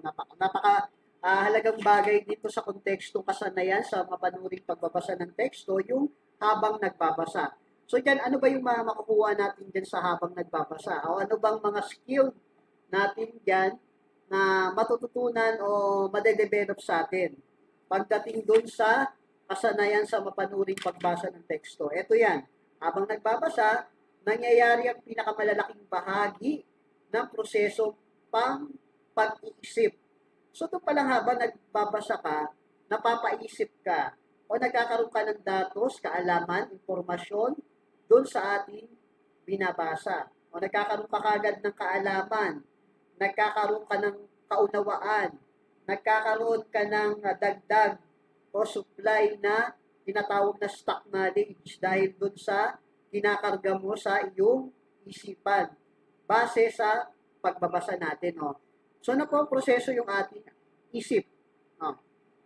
halagang bagay dito sa kontekstong kasanayan sa mapanuring pagbabasa ng teksto, yung habang nagbabasa. So dyan, ano ba yung makukuha natin dyan sa habang nagbabasa? O ano bang mga skill natin dyan na matututunan o madedevelop sa atin pagdating doon sa kasanayan sa mapanuring pagbasa ng teksto? Ito yan, habang nagbabasa, nangyayari ang pinakamalalaking bahagi ng proseso pag-iisip. So ito palang habang nagbabasa ka, napapaisip ka o nagkakaroon ka ng datos, kaalaman, informasyon doon sa ating binabasa. O nagkakaroon ka kagad ng kaalaman, nagkakaroon ka ng kaunawaan, nagkakaroon ka ng dagdag o supply na tinatawag na stock knowledge dahil doon sa kinakarga mo sa iyong isipan base sa pagbabasa natin. So, ano po ang proseso yung ating isip?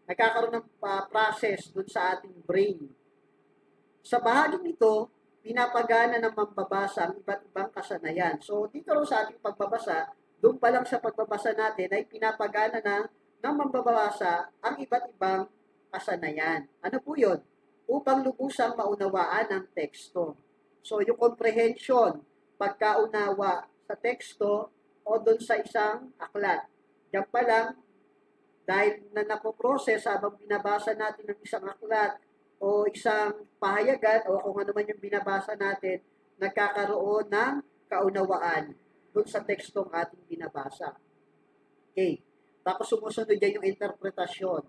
Nagkakaroon ng process dun sa ating brain. Sa bahaging ito, pinapagana ng mambabasa ang iba't ibang kasanayan. So, dito rin sa ating pagbabasa, doon pa lang sa pagbabasa natin ay pinapagana ng mambabasa ang iba't ibang kasanayan. Ano po yun? Upang lubusang maunawaan ang teksto. So, yung comprehension, pagkaunawa sa teksto o doon sa isang aklat. Diyan pa lang, dahil na napoprocess habang binabasa natin ng isang aklat o isang pahayagan o kung ano man yung binabasa natin, nagkakaroon ng kaunawaan doon sa tekstong ating binabasa. Okay. Tapos sumusunod dyan yung interpretasyon.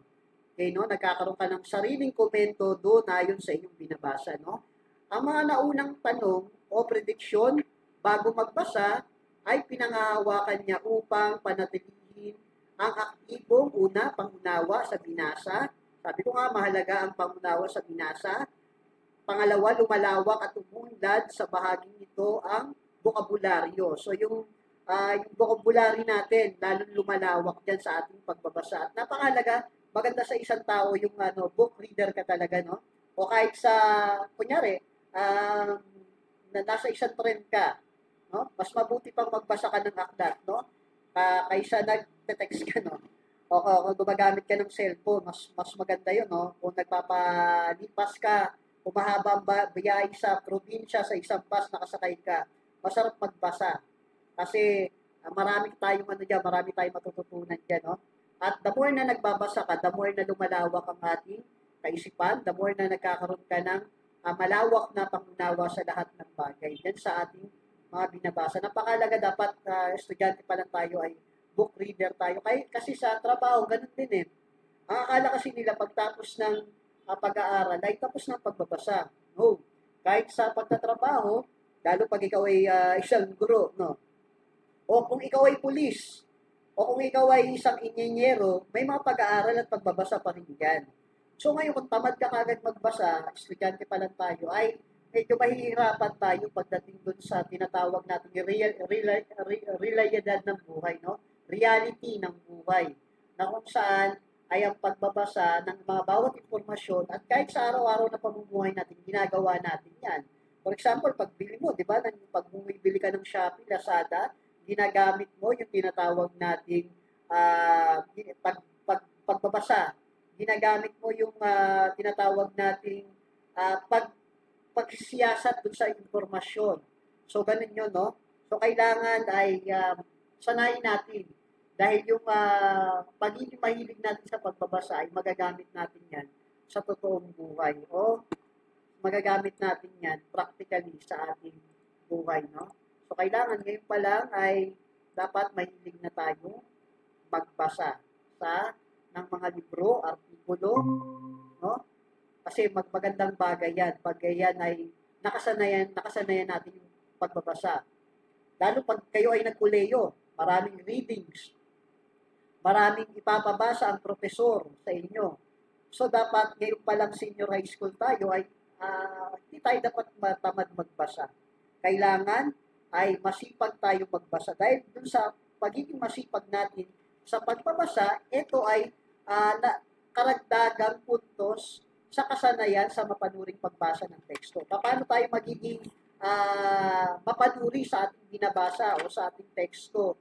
Okay, no? Nagkakaroon ka ng sariling komento doon ayon sa inyong binabasa, no? Ang mga naunang tanong o prediksyon bago magbasa ay pinangahawakan niya upang panatilihin ang aktibong pangunawa sa binasa Sabi ko nga, mahalaga ang pangunawa sa binasa. Pangalawa, lumalawak at umunlad sa bahaging ito ang bokabularyo. So yung vocabulary natin, lalong lumalawak dyan sa ating pagbabasa. At napakahalaga, maganda sa isang tao yung book reader ka talaga, no? O kahit sa, kunyari, na nasa isang trend ka, no? Mas mabuti pang magbasa ka ng aklat, no? Kaysa nag-text ka, no? O kung gumagamit ka ng cellphone, mas maganda yun, no? Kung nagpapalipas ka, humahaba ang biyahe sa probinsya, sa isang bus, nakasakay ka, masarap magbasa. Kasi marami tayong marami tayong matututunan diyan, no? At the more na nagbabasa ka, the more na lumalawak ang ating kaisipan, the more na nagkakaroon ka ng malawak na pangunawa sa lahat ng bagay. Yan sa ating mga binabasa. Napakalaga dapat estudyante pa lang tayo ay book reader tayo. Kasi sa trabaho, ganun din eh. Ang akala kasi nila pagtapos ng pag-aaral ay tapos ng pagbabasa. No. Kahit sa pagtatrabaho, lalo pag ikaw ay isang guro, no? O kung ikaw ay pulis, o kung ikaw ay isang inyenyero, may mga pag-aaral at pagbabasa pa rin yan. So ngayon, kung tamad ka kagad magbasa, estudyante pa lang tayo, ay medyo mahihirapan tayo pagdating dun sa tinatawag natin realidad ng buhay, no? Reality ng buhay. Na kung saan ay ang pagbabasa ng mga bawat impormasyon at kahit sa araw-araw na pamumuhay natin, ginagawa natin yan. For example, pagbili mo, di ba, pag bumibili ka ng Shopee, Lazada, ginagamit mo yung tinatawag nating pagbabasa. Ginagamit mo yung tinatawag nating pagsisiyasat dun sa informasyon. So, ganun yun, no? So, kailangan ay sanayin natin. Dahil yung pagiging mahilig natin sa pagbabasa ay magagamit natin yan sa totoong buhay. O magagamit natin yan practically sa ating buhay, no? So, kailangan ngayon pa lang ay dapat mahilig na tayo magbasa ng mga libro, artikulo, no? Kasi magandang bagay yan. Pag yan ay nakasanayan natin yung pagbabasa. Lalo pag kayo ay nagkuleyo, maraming readings, maraming ipapabasa ang profesor sa inyo. So, dapat ngayon pa lang senior high school tayo ay hindi tayo dapat matamad magbasa. Kailangan ay masipag tayo magbasa. Dahil dun sa pagiging masipag natin sa pagbabasa, ito ay karagdagang puntos sa kasanayan sa mapanuring pagbasa ng teksto. Paano tayo magiging mapanuri sa ating binabasa o sa ating teksto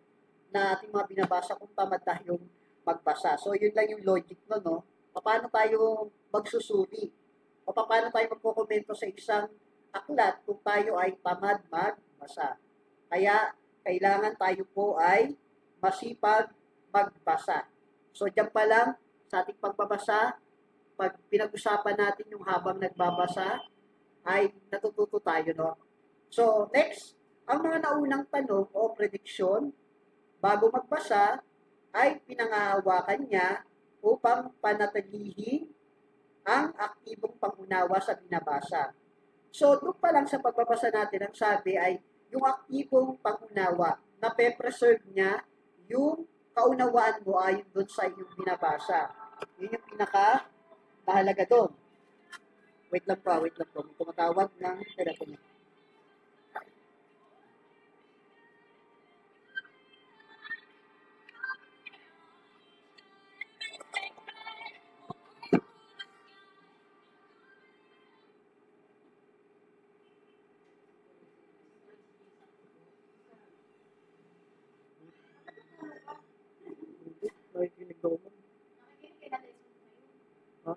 na ating mga binabasa kung tamad tayong magbasa. So, yun lang yung logic no? Paano tayo magsusuri? O paano tayo magkokomento sa isang aklat kung tayo ay tamad magbasa? Kaya, kailangan tayo po ay masipag magbasa. So, dyan pa lang, sa ating pagbabasa, pag pinag-usapan natin yung habang nagbabasa, ay natututo tayo, no? So, next, ang mga naunang tanong o prediksyon bago magbasa ay pinangahawakan niya upang panatilihin ang aktibong pangunawa sa binabasa. So, doon pa lang sa pagbabasa natin, ang sabi ay yung aktibong pangunawa na pe-preserve niya yung kaunawaan mo ayon doon sa iyong binabasa. Yun yung pinaka-mahalaga doon. Wait lang po. May tumatawag ng telepono. Nakikinig daw mo. Ha?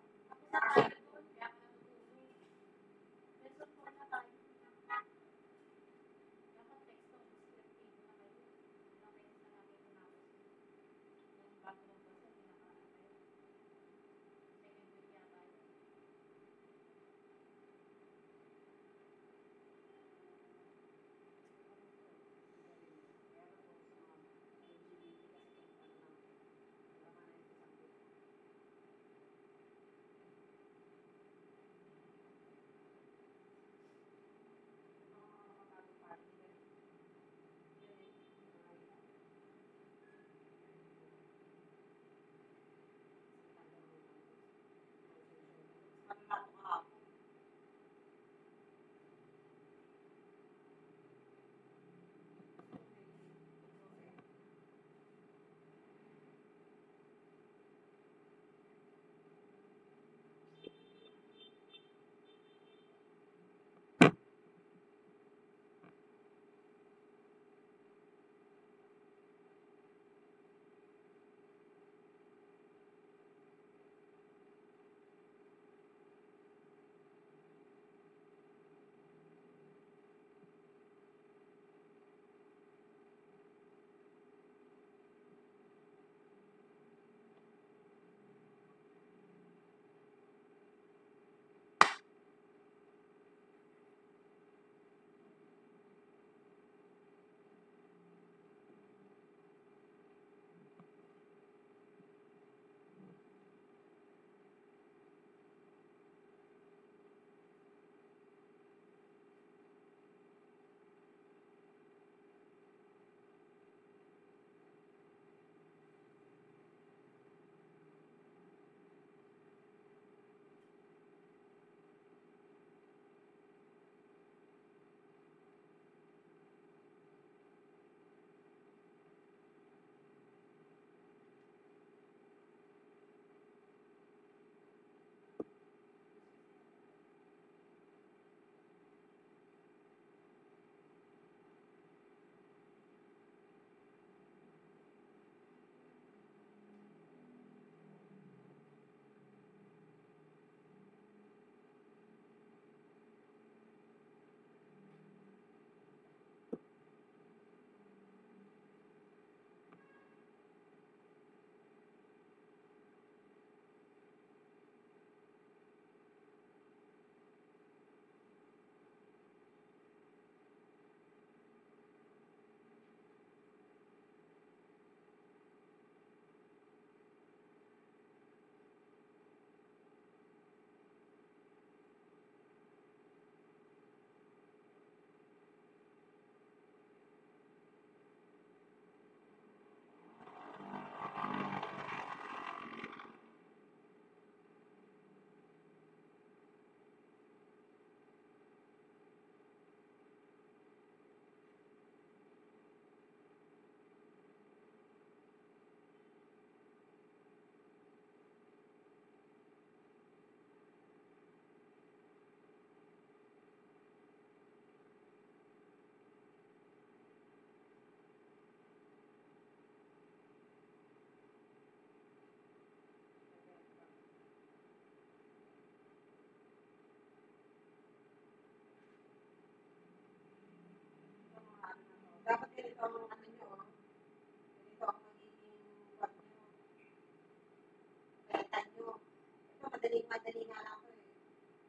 ganito ang ano nyo, ganito ang magiging wag nyo, benta nyo. Ito, madali nga lang ito eh.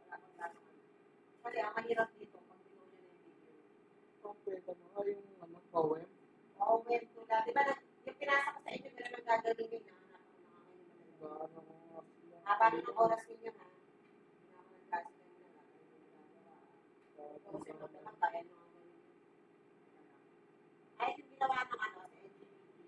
Wala pang gano'n. Kasi ang mahirap dito, pag binuo nyo na yung video. Kung pwede mo, yung ano, poem. Oo, web ko lang. Di ba, yung pinasa ko sa inyo, meron lang gagawin nyo na, Ano, haba rin ang oras ninyo ha. Hindi na ako nag-class kayo na lang. Kung sino naman, kaya nyo ang gawin. Ay, yung ginawa ng ano, sa LGBT.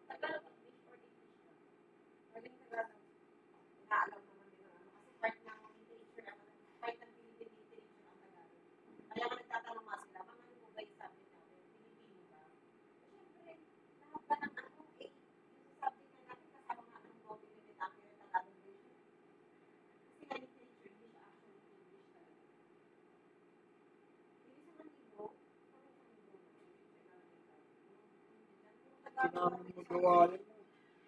Tagalog, English, or English lang. Magaling Tagalog. Inaalam naman din ang ano. Kasi part ng literature, part ng Philippine literature ang Tagalog. Kaya nga nagtatanong nga sila, mga ano ba yung subject natin? Pilipino ba? Siyempre, lahat ba ng ano, eh, yung subject na natin, kasama nga ng copy ng Tagalog version. Kasi nga literature, hindi siya actually English talaga. Yung isang libo, parang isang libo na, Sinabi mo gawa yun,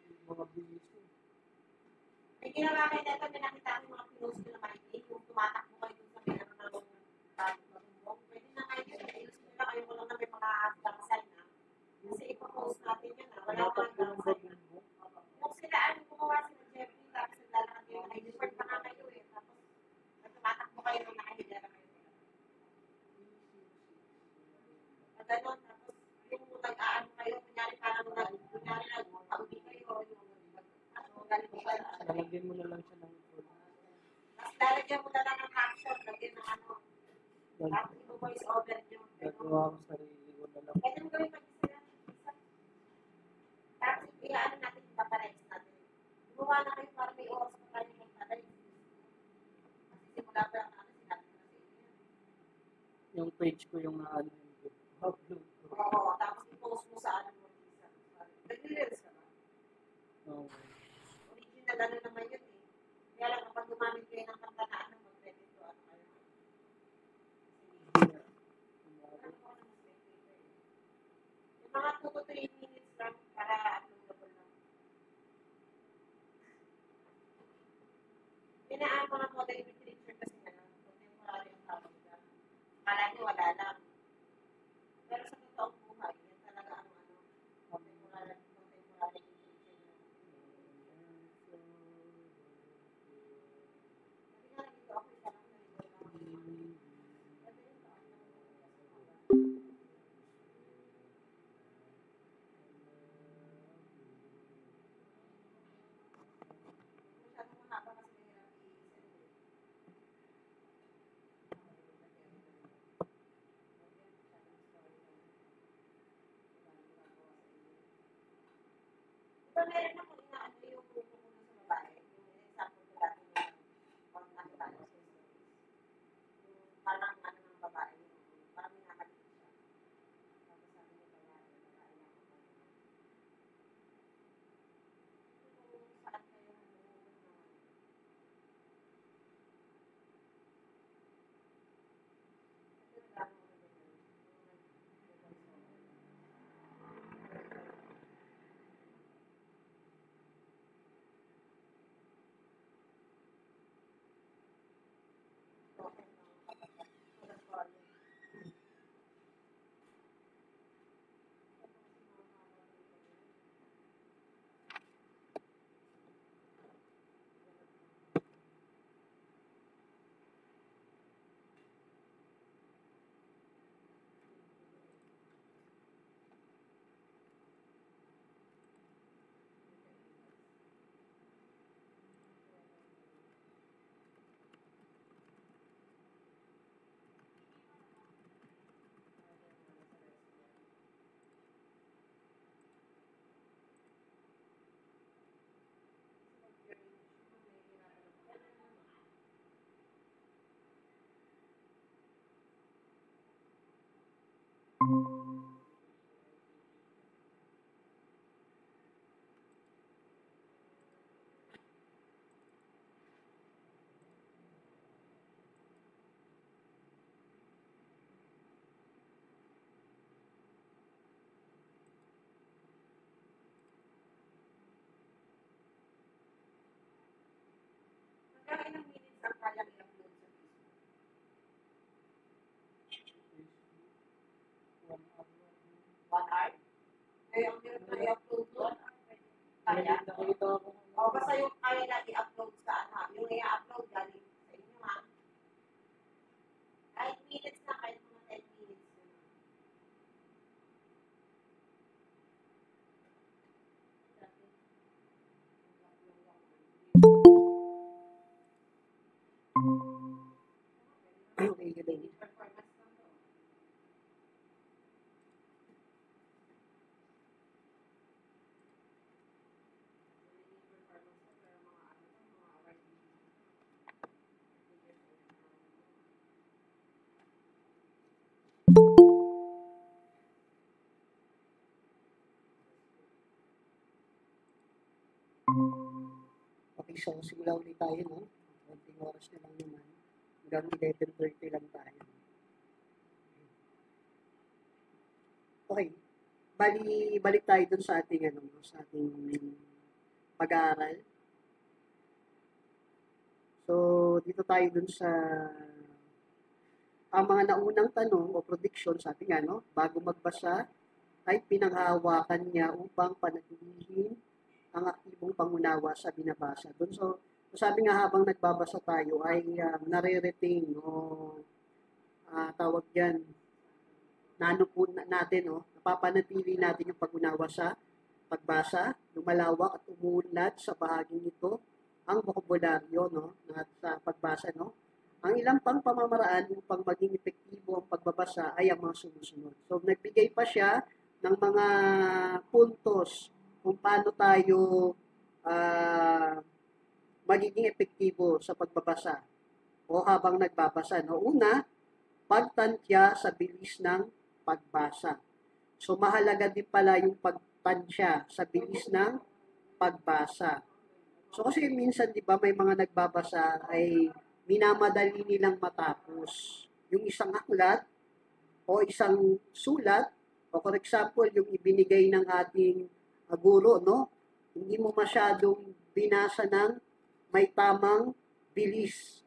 yung mga bilis ko. may ginawa kayo dito, may nakita ko yung mga pinost ko na makinig, yung tumatakbo kayo dun sa may ano ng matumbong. Pwede na kayo yun, ayusin nyo na kayo mo lang na may mga sign na. Kasi ipapost natin yun na, wala mga sign. Yung sila, ano gumawa sila Jeffrey, tapos naglalakad kayo, naka-report pa nga kayo eh. Tapos, tumatakbo kayo nung nakahiga na kayo. Pag ganun, tapos, yung nag-aano kayo, kunyari parang nag-pauwi kayo, yung galing mo pala. Lalagyan mo na lang siya ng full. Tapos lalagyan mo na lang ng caption, lagyan ng ano, tapos i-voice over nyo. Gagawa ko sarili ko na lang. Pwede mo gawin mag-isa lang. Tapos i-ano natin, ipaparize natin. Gumawa na kayo para may oras pa tayo mag-parize. Kasi simula pa lang ano, sinabi ko na sa inyo. Yung page ko yung ano yung upload ko. Oo, tapos i-post mo sa ano mo. Nag-reels ka ba? Oo. Original ano naman yun eh. Kaya lang kapag gumamit kayo ng kanta na ano, mag-credit to ano kayo. Hindi na. Yung mga 2 to 3 minutes lang para uploadable lang. Yun na ang mga modern literature kasi na contemporary ang tawag nila. Akala nyo wala lang. Pero sa totoong buhay, yan talaga ang ano, contemporary literature na. Kasi nga dito ako isa lang nalito lang. Nakita ako. O, basta yung kaya na i-upload sa ano, yung i-upload galing sa inyo, ha? Kahit minutes na, kahit mga 10 minutes na. Okay, galing. Performance lang to. Okay, so simula ulit tayo, no? Konting oras na lang naman. Hanggang 11:30 lang tayo. Okay. Balik tayo dun sa ating, sa ating pag-aaral. So, dito tayo dun sa ang mga naunang tanong o prediction, sabi nga, no? Bago magbasa, ay pinanghahawakan niya upang panatilihin ang aktibong pangunawa sa binabasa. Doon so sabi nga habang nagbabasa tayo ay nare-retain o tawag diyan nanupun natin napapanatili natin yung pag-unawa sa pagbasa, lumalawak at umuunlad sa bahaging ito ang bokabularyo sa pagbasa Ang ilang pang pamamaraan upang maging epektibo ang pagbabasa ay ang mga sumusunod. So nagbigay pa siya ng mga puntos kung paano tayo magiging epektibo sa pagbabasa o habang nagbabasa. Una, pagtantya sa bilis ng pagbasa. So mahalaga din pala yung pagtantya sa bilis ng pagbasa. So kasi minsan 'di ba may mga nagbabasa ay minamadali nilang matapos yung isang aklat o isang sulat o for example yung ibinigay ng ating guro, hindi mo masyadong binasa ng may tamang bilis.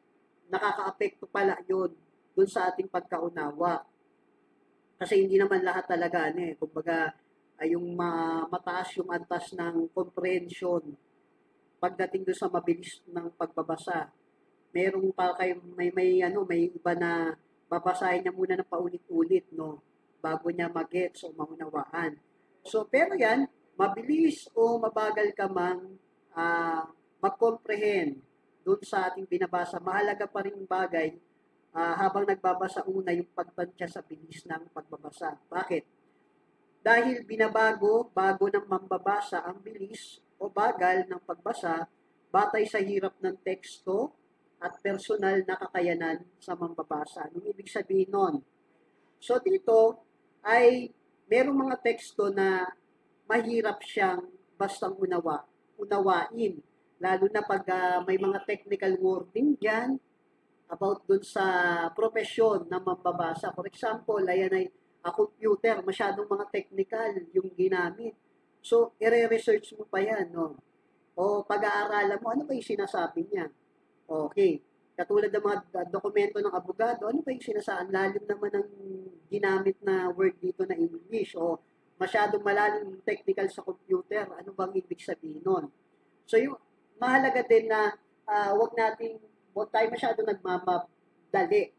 Nakakaapekto pala yun dun sa ating pagkaunawa. Kasi hindi naman lahat talaga, kumbaga, ay yung mataas yung antas ng comprehension pagdating doon sa mabilis ng pagbabasa. Merong pa kayo may iba na babasahin niya muna ng paulit-ulit bago niya magets o maunawaan. So pero yan, mabilis o mabagal ka mang mag-comprehend doon sa ating binabasa, mahalaga pa rin bagay habang nagbabasa una yung pagtantya sa bilis ng pagbabasa. Bakit? Dahil bago ng mambabasa ang bilis o bagal ng pagbasa, batay sa hirap ng teksto at personal na kakayanan sa mambabasa. Anong ibig sabihin nun? So dito ay merong mga teksto na mahirap siyang bastang unawain. Lalo na pag may mga technical wording dyan about dun sa profesyon na mambabasa. For example, ayan ay computer, masyadong mga technical yung ginamit. So, i-research mo pa yan, O pag-aaralan mo, ano ba yung sinasabi niya? Okay. Katulad ng mga dokumento ng abogado, ano ba yung sinasabi? Lalim naman ng ginamit na word dito na English. O masyadong malalim yung technical sa computer, ano bang ibig sabihin nun? So, yung mahalaga din na huwag tayo masyadong nagmamadali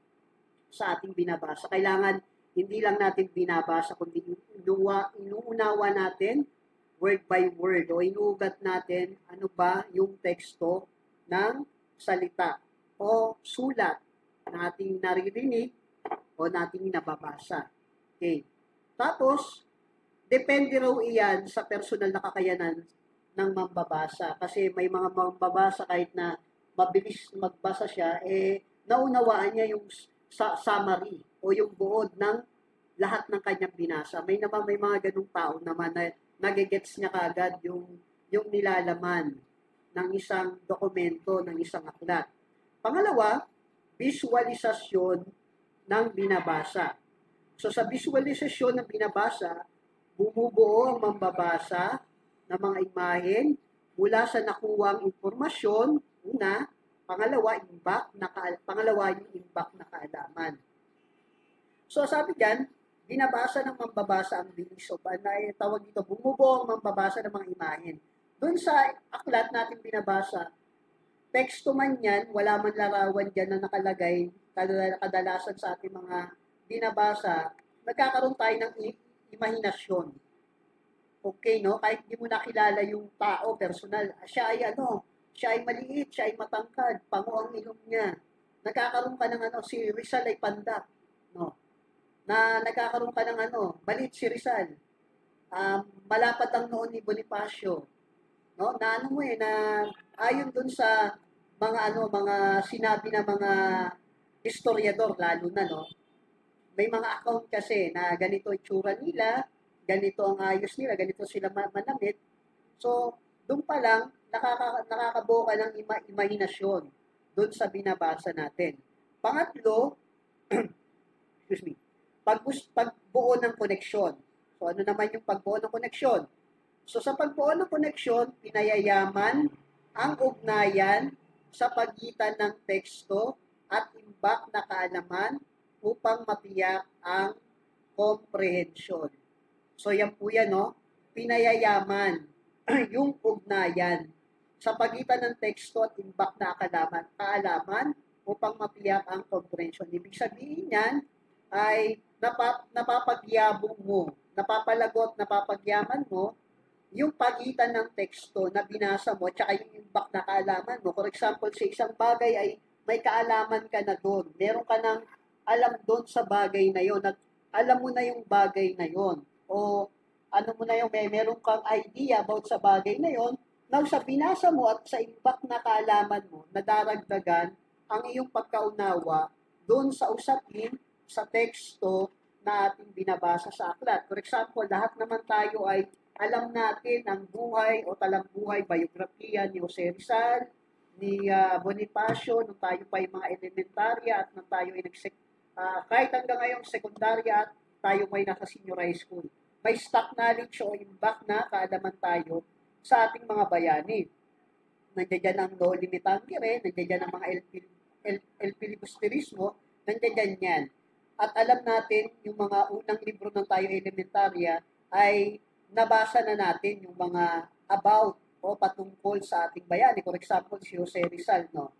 sa ating binabasa. Kailangan hindi lang natin binabasa, kundi inuunawa natin word by word o inuugat natin ano ba yung teksto ng salita o sulat na ating naririnig o nating nababasa. Okay. Tapos, depende raw iyan sa personal na kakayanan ng mambabasa. Kasi may mga mambabasa kahit na mabilis magbasa siya, naunawaan niya yung summary o yung buod ng lahat ng kanyang binasa. May mga ganung tao naman na nagigets niya kagad yung nilalaman ng isang dokumento, ng isang aklat. Pangalawa, visualisasyon ng binabasa. So sa visualisasyon ng binabasa, bumubuo ang mambabasa ng mga imahen mula sa nakuwang impormasyon, una, pangalawa yung impact na kaalaman. So sabi diyan, binabasa ng mambabasa ang bilis o tawag dito, bumubuo ang mambabasa ng mga imahen Doon sa aklat natin binabasa, teksto man yan, wala man larawan dyan na nakalagay, kadalasan sa ating mga binabasa, nagkakaroon tayo ng imahinasyon. Okay, no? Kahit di mo nakilala yung tao, personal, siya ay maliit, siya ay matangkad, pango ang ilong niya. Nagkakaroon ka ng si Rizal ay pandak, no? Na nagkakaroon ka ng maliit si Rizal. Malapad ang noon ni Bonifacio, no? Na na ayon dun sa mga sinabi ng mga historiador lalo na, no? May mga account kasi na ganito itsura nila, ganito ang ayos nila, ganito sila manamit. So, doon pa lang, nakakabuo ka ng imahinasyon doon sa binabasa natin. Pangatlo, excuse me, pagbuo ng koneksyon. So, ano naman yung pagbuo ng koneksyon? So, sa pagbuo ng koneksyon, pinayayaman ang ugnayan sa pagitan ng teksto at imbak na kaalaman upang matiyak ang komprehensyon. So, yan po yan, no? Pinayayaman yung ugnayan sa pagitan ng teksto at imbak na kaalaman upang matiyak ang komprehensyon. Ibig sabihin yan ay napapagyabong mo, napapagyaman mo yung pagitan ng teksto na binasa mo at saka yung imbak na kaalaman mo. For example, sa isang bagay ay may kaalaman ka na doon. Meron ka ng alam doon sa bagay na yon, at alam mo na yung bagay na yon, o ano mo na yung meron kang idea about sa bagay na yon. Now, sa binasa mo at sa imbak na kaalaman mo, nadaragdagan ang iyong pagkaunawa doon sa usapin, sa teksto na ating binabasa sa aklat. For example, lahat naman tayo ay alam natin ang buhay o talambuhay, biografiya ni Jose Rizal, ni Bonifacio, nung tayo pa yung mga elementarya at nung tayo ay kahit hanggang ngayong sekundarya at tayo may nasa senior high school. May stock knowledge o imbak na kaalaman tayo sa ating mga bayani. Nandiyan dyan ang Lolo Mitangere, nandiyan dyan ang mga El Filibusterismo, nandiyan yan. At alam natin, yung mga unang libro ng tayo elementarya ay nabasa na natin yung mga about o patungkol sa ating bayani. For example, si Jose Rizal, no?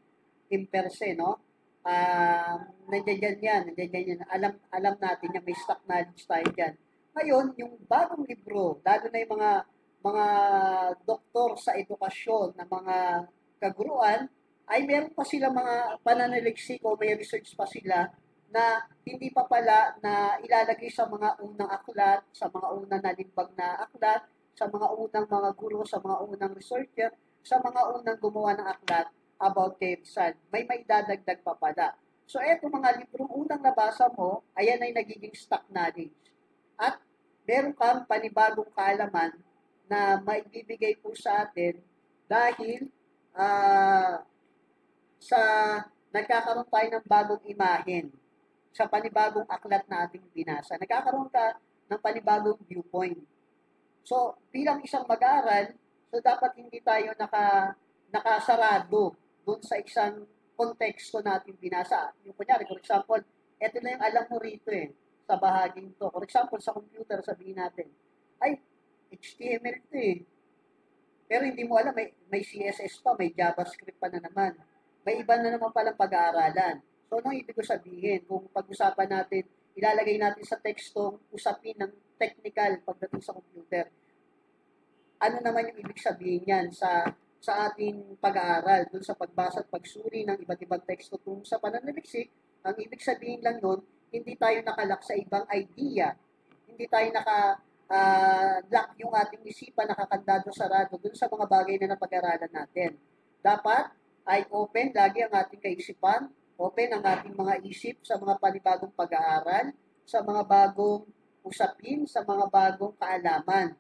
Imperse, no? Nandiyan yan. Alam natin yan, may stock knowledge tayo dyan. Ngayon, yung bagong libro, lalo na yung mga doktor sa edukasyon na mga kaguruan, ay meron pa sila mga pananaliksik o may research pa sila na hindi pa pala na ilalagay sa mga unang aklat, sa mga unang nalimbag na aklat, sa mga unang mga guro, sa mga unang researcher, sa mga unang gumawa ng aklat about kay Rizal. May dadagdag pa pala. So, eto mga librong unang nabasa mo, ayan ay nagiging stock knowledge. At meron kang panibagong kaalaman na maibibigay po sa atin dahil sa nagkakaroon tayo ng bagong imahen sa panibagong aklat na ating binasa. Nagkakaroon ka ng panibagong viewpoint. So, bilang isang mag-aaral, so dapat hindi tayo nakasarado doon sa isang konteksto natin binasa. Yung kunyari, for example, eto na yung alam mo rito sa bahaging to. For example, sa computer, sabihin natin, ay, HTML to Pero hindi mo alam, may CSS pa, may JavaScript pa na naman. May iba na naman palang pag-aaralan. So, anong ibig ko sabihin? Kung pag-usapan natin, ilalagay natin sa tekstong usapin ng technical pagdating sa computer. Ano naman yung ibig sabihin yan sa ating pag-aaral, dun sa pagbasa at pagsuri ng iba't ibang teksto tungkol sa pananaliksik? Ang ibig sabihin lang nun, hindi tayo nakalak sa ibang idea. Hindi tayo lock yung ating isipan, nakakandado sarado dun sa mga bagay na napag-aralan natin. Dapat ay open lagi ang ating kaisipan, open ang ating mga isip sa mga panibagong pag-aaral, sa mga bagong usapin, sa mga bagong kaalaman.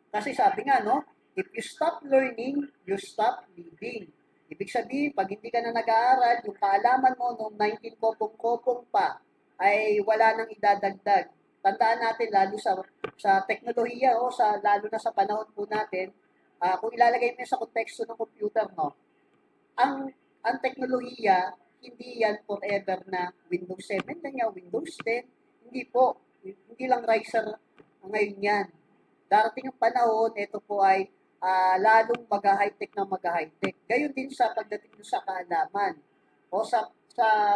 Kasi sabi nga, no, if you stop learning, you stop living. Ibig sabihin, pag hindi ka na nag-aaral, yung kaalaman mo noong 19kopong-kopong pa, ay wala nang idadagdag. Tandaan natin, lalo sa teknolohiya, lalo na sa panahon po natin, kung ilalagay mo sa konteksto ng computer, no, ang teknolohiya, hindi yan forever na Windows 7 na niya, Windows 10. Hindi po. Hindi lang riser ngayon yan. Darating ang panahon, ito po ay lalong mag-high-tech na mag-high-tech. Gayon din sa pagdating sa kaalaman o sa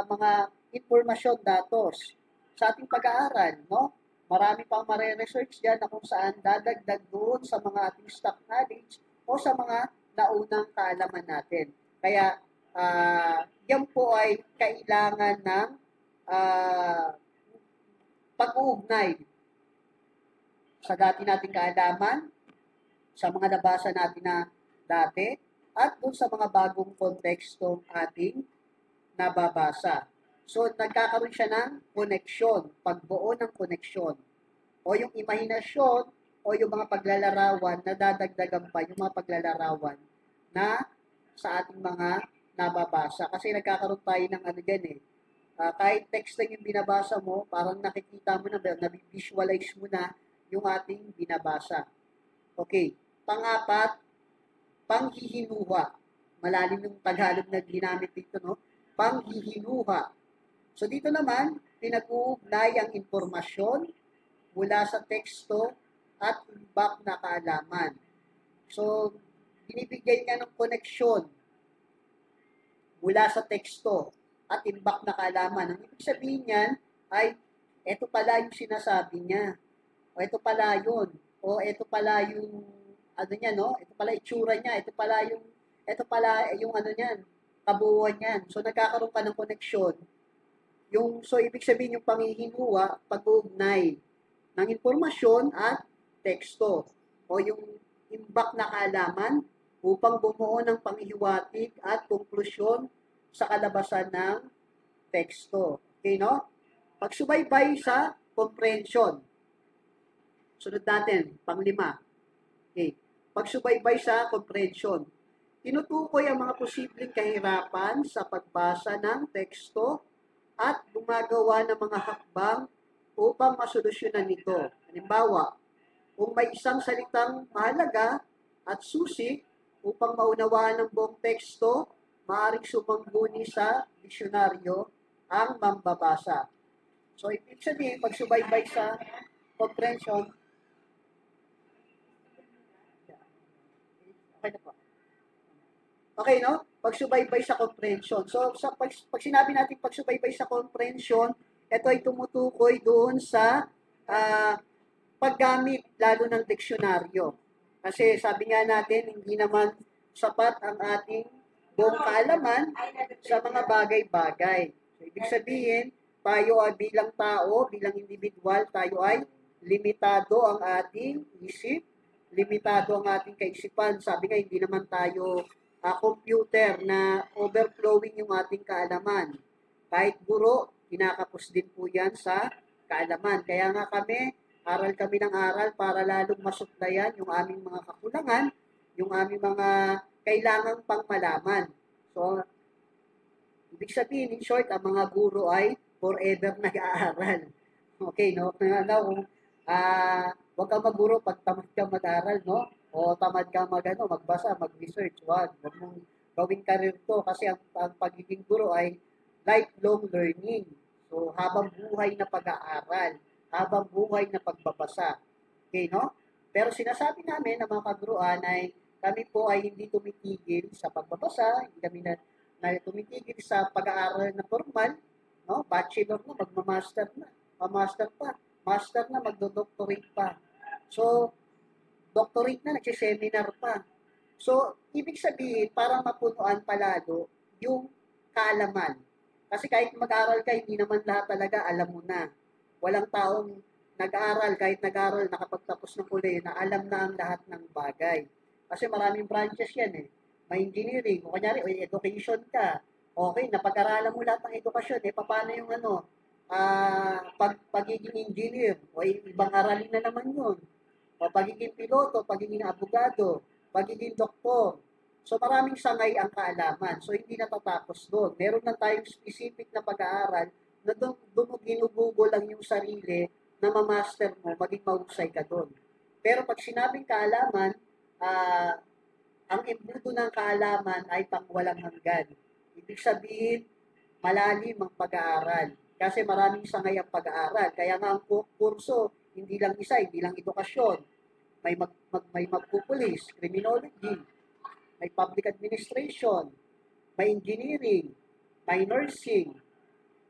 mga informasyon datos sa ating pag-aaral, no? Marami pang mare-research diyan na kung saan dadagdag doon sa mga ating stock knowledge o sa mga naunang kaalaman natin. Kaya, yan po ay kailangan ng pag-uugnay sa dati nating kaalaman, sa mga nabasa natin na dati, at doon sa mga bagong kontekstong ating nababasa. So, nagkakaroon siya ng koneksyon, pagbuo ng koneksyon. O yung imahinasyon o yung mga paglalarawan na dadagdagan pa yung mga paglalarawan na sa ating mga nababasa. Kasi nagkakaroon tayo ng ano dyan eh. Kahit text lang yung binabasa mo, parang nakikita mo na, nabivisualize mo na yung ating binabasa. Okay. Pang-apat, panghihinuha. Malalim yung Tagalog na ginamit dito, no? Panghihinuha. So dito naman, pinag-uugnay ang impormasyon mula sa teksto at imbak na kaalaman. So, binibigay niya ng koneksyon mula sa teksto at imbak na kaalaman. Ang ibig sabihin niyan ay, ito pala yung sinasabi niya. O ito pala yun. O ito pala yung, ano niya, no? Ito pala itsura niya. Ito pala yung ano niyan, kabuuan niyan. So, nagkakaroon ka ng koneksyon. So, ibig sabihin yung panghihinuha, pag-uugnay ng impormasyon at teksto o yung imbak na kaalaman upang bumuo ng panghihiwatig at konklusyon sa kalabasan ng teksto. Okay, no? Pagsubaybay sa comprehension. Sunod natin, pang-5. Okay. Pagsubaybay sa comprehension. Tinutukoy ang mga posibleng kahirapan sa pagbasa ng teksto at gumagawa ng mga hakbang upang masolusyonan nito. Halimbawa, kung may isang salitang mahalaga at susi upang maunawaan ng buong teksto, maaaring sumangguni sa diksyonaryo ang mambabasa. So, ibig sabihin, pagsubaybay sa comprehension, okay na po. Okay, no? Pagsubaybay sa comprehension. So, pag sinabi natin pagsubaybay sa comprehension, ito ay tumutukoy doon sa paggamit lalo ng diksyonaryo. Kasi sabi nga natin, hindi naman sapat ang ating buong kaalaman sa mga bagay-bagay. So, ibig sabihin, tayo ay bilang tao, bilang individual, tayo ay limitado ang ating isip, limitado ang ating kaisipan. Sabi nga, hindi naman tayo computer na overflowing yung ating kaalaman. Kahit guro, kinakapos din po yan sa kaalaman. Kaya nga aral kami ng aral para lalong masuklayan yung aming mga kakulangan, yung aming mga kailangang pangmalaman. So, ibig sabihin, in short, ang mga guro ay forever nag-aaral. Okay, no? Huwag kang maguro pag tamad ka mag-aral, no? O tamad ka magbasa, mag-research. Huwag mong gawing career to kasi ang pagiging guro ay lifelong learning. So, habang buhay na pag-aaral, habang buhay na pagbabasa. Okay, no? Pero sinasabi namin na mga kaguruan ay kami po ay hindi tumitigil sa pagbabasa, hindi kami na tumitigil sa pag-aaral na formal, no? Bachelor na, magma-master na, ma-master pa, master na, magdo-doctorate pa. So, doctorate na, nagsiseminar pa. So, ibig sabihin, para mapunuan palalo yung kaalaman. Kasi kahit mag-aral ka, hindi naman lahat talaga alam mo na. Walang taong nag-aral, kahit nag-aral, nakapagtapos ng uli, na alam na ang lahat ng bagay. Kasi maraming branches yan eh. May engineering, o kanyari, education ka. Okay, napag-aralan mo lahat ng edukasyon. Paano yung pagiging engineer? O ibang aralin na naman yun. O pagiging piloto, pagiging abogado, pagiging doktor. So maraming sangay ang kaalaman. So hindi natatapos doon. Meron na tayong specific na pag-aaral na doon mo ginugugol lang yung sarili na ma-master mo, maging mahusay ka doon. Pero pag sinabing kaalaman, ang imbuto ng kaalaman ay pangwalang hanggan. Ibig sabihin, malalim ang pag-aaral. Kasi maraming sangay ang pag-aaral. Kaya nga ang kurso, hindi lang isa, hindi lang edukasyon. may magpupulis, criminology, may public administration, may engineering, may nursing.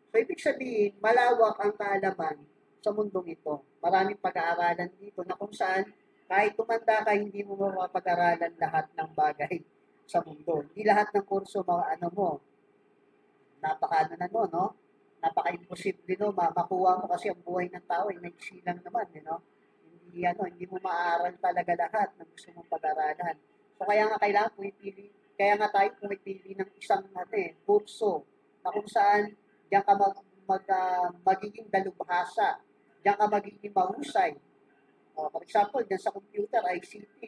So, ibig sabihin, malawak ang kaalaman sa mundong ito. Maraming pag-aaralan dito na kung saan kahit tumanda ka, hindi mo mapag-aralan lahat ng bagay sa mundo. Hindi lahat ng kurso mo, no? Napaka-imposible, no? Makuha mo kasi ang buhay ng tao ay naiksi lang naman, no? Hindi mo maaral talaga lahat ng gusto mong pag-aralan. So, kaya nga tayo pumipili ng isang kurso na kung saan diyan ka magiging dalubhasa, diyan ka magiging mahusay. For example, diyan sa computer, ICT,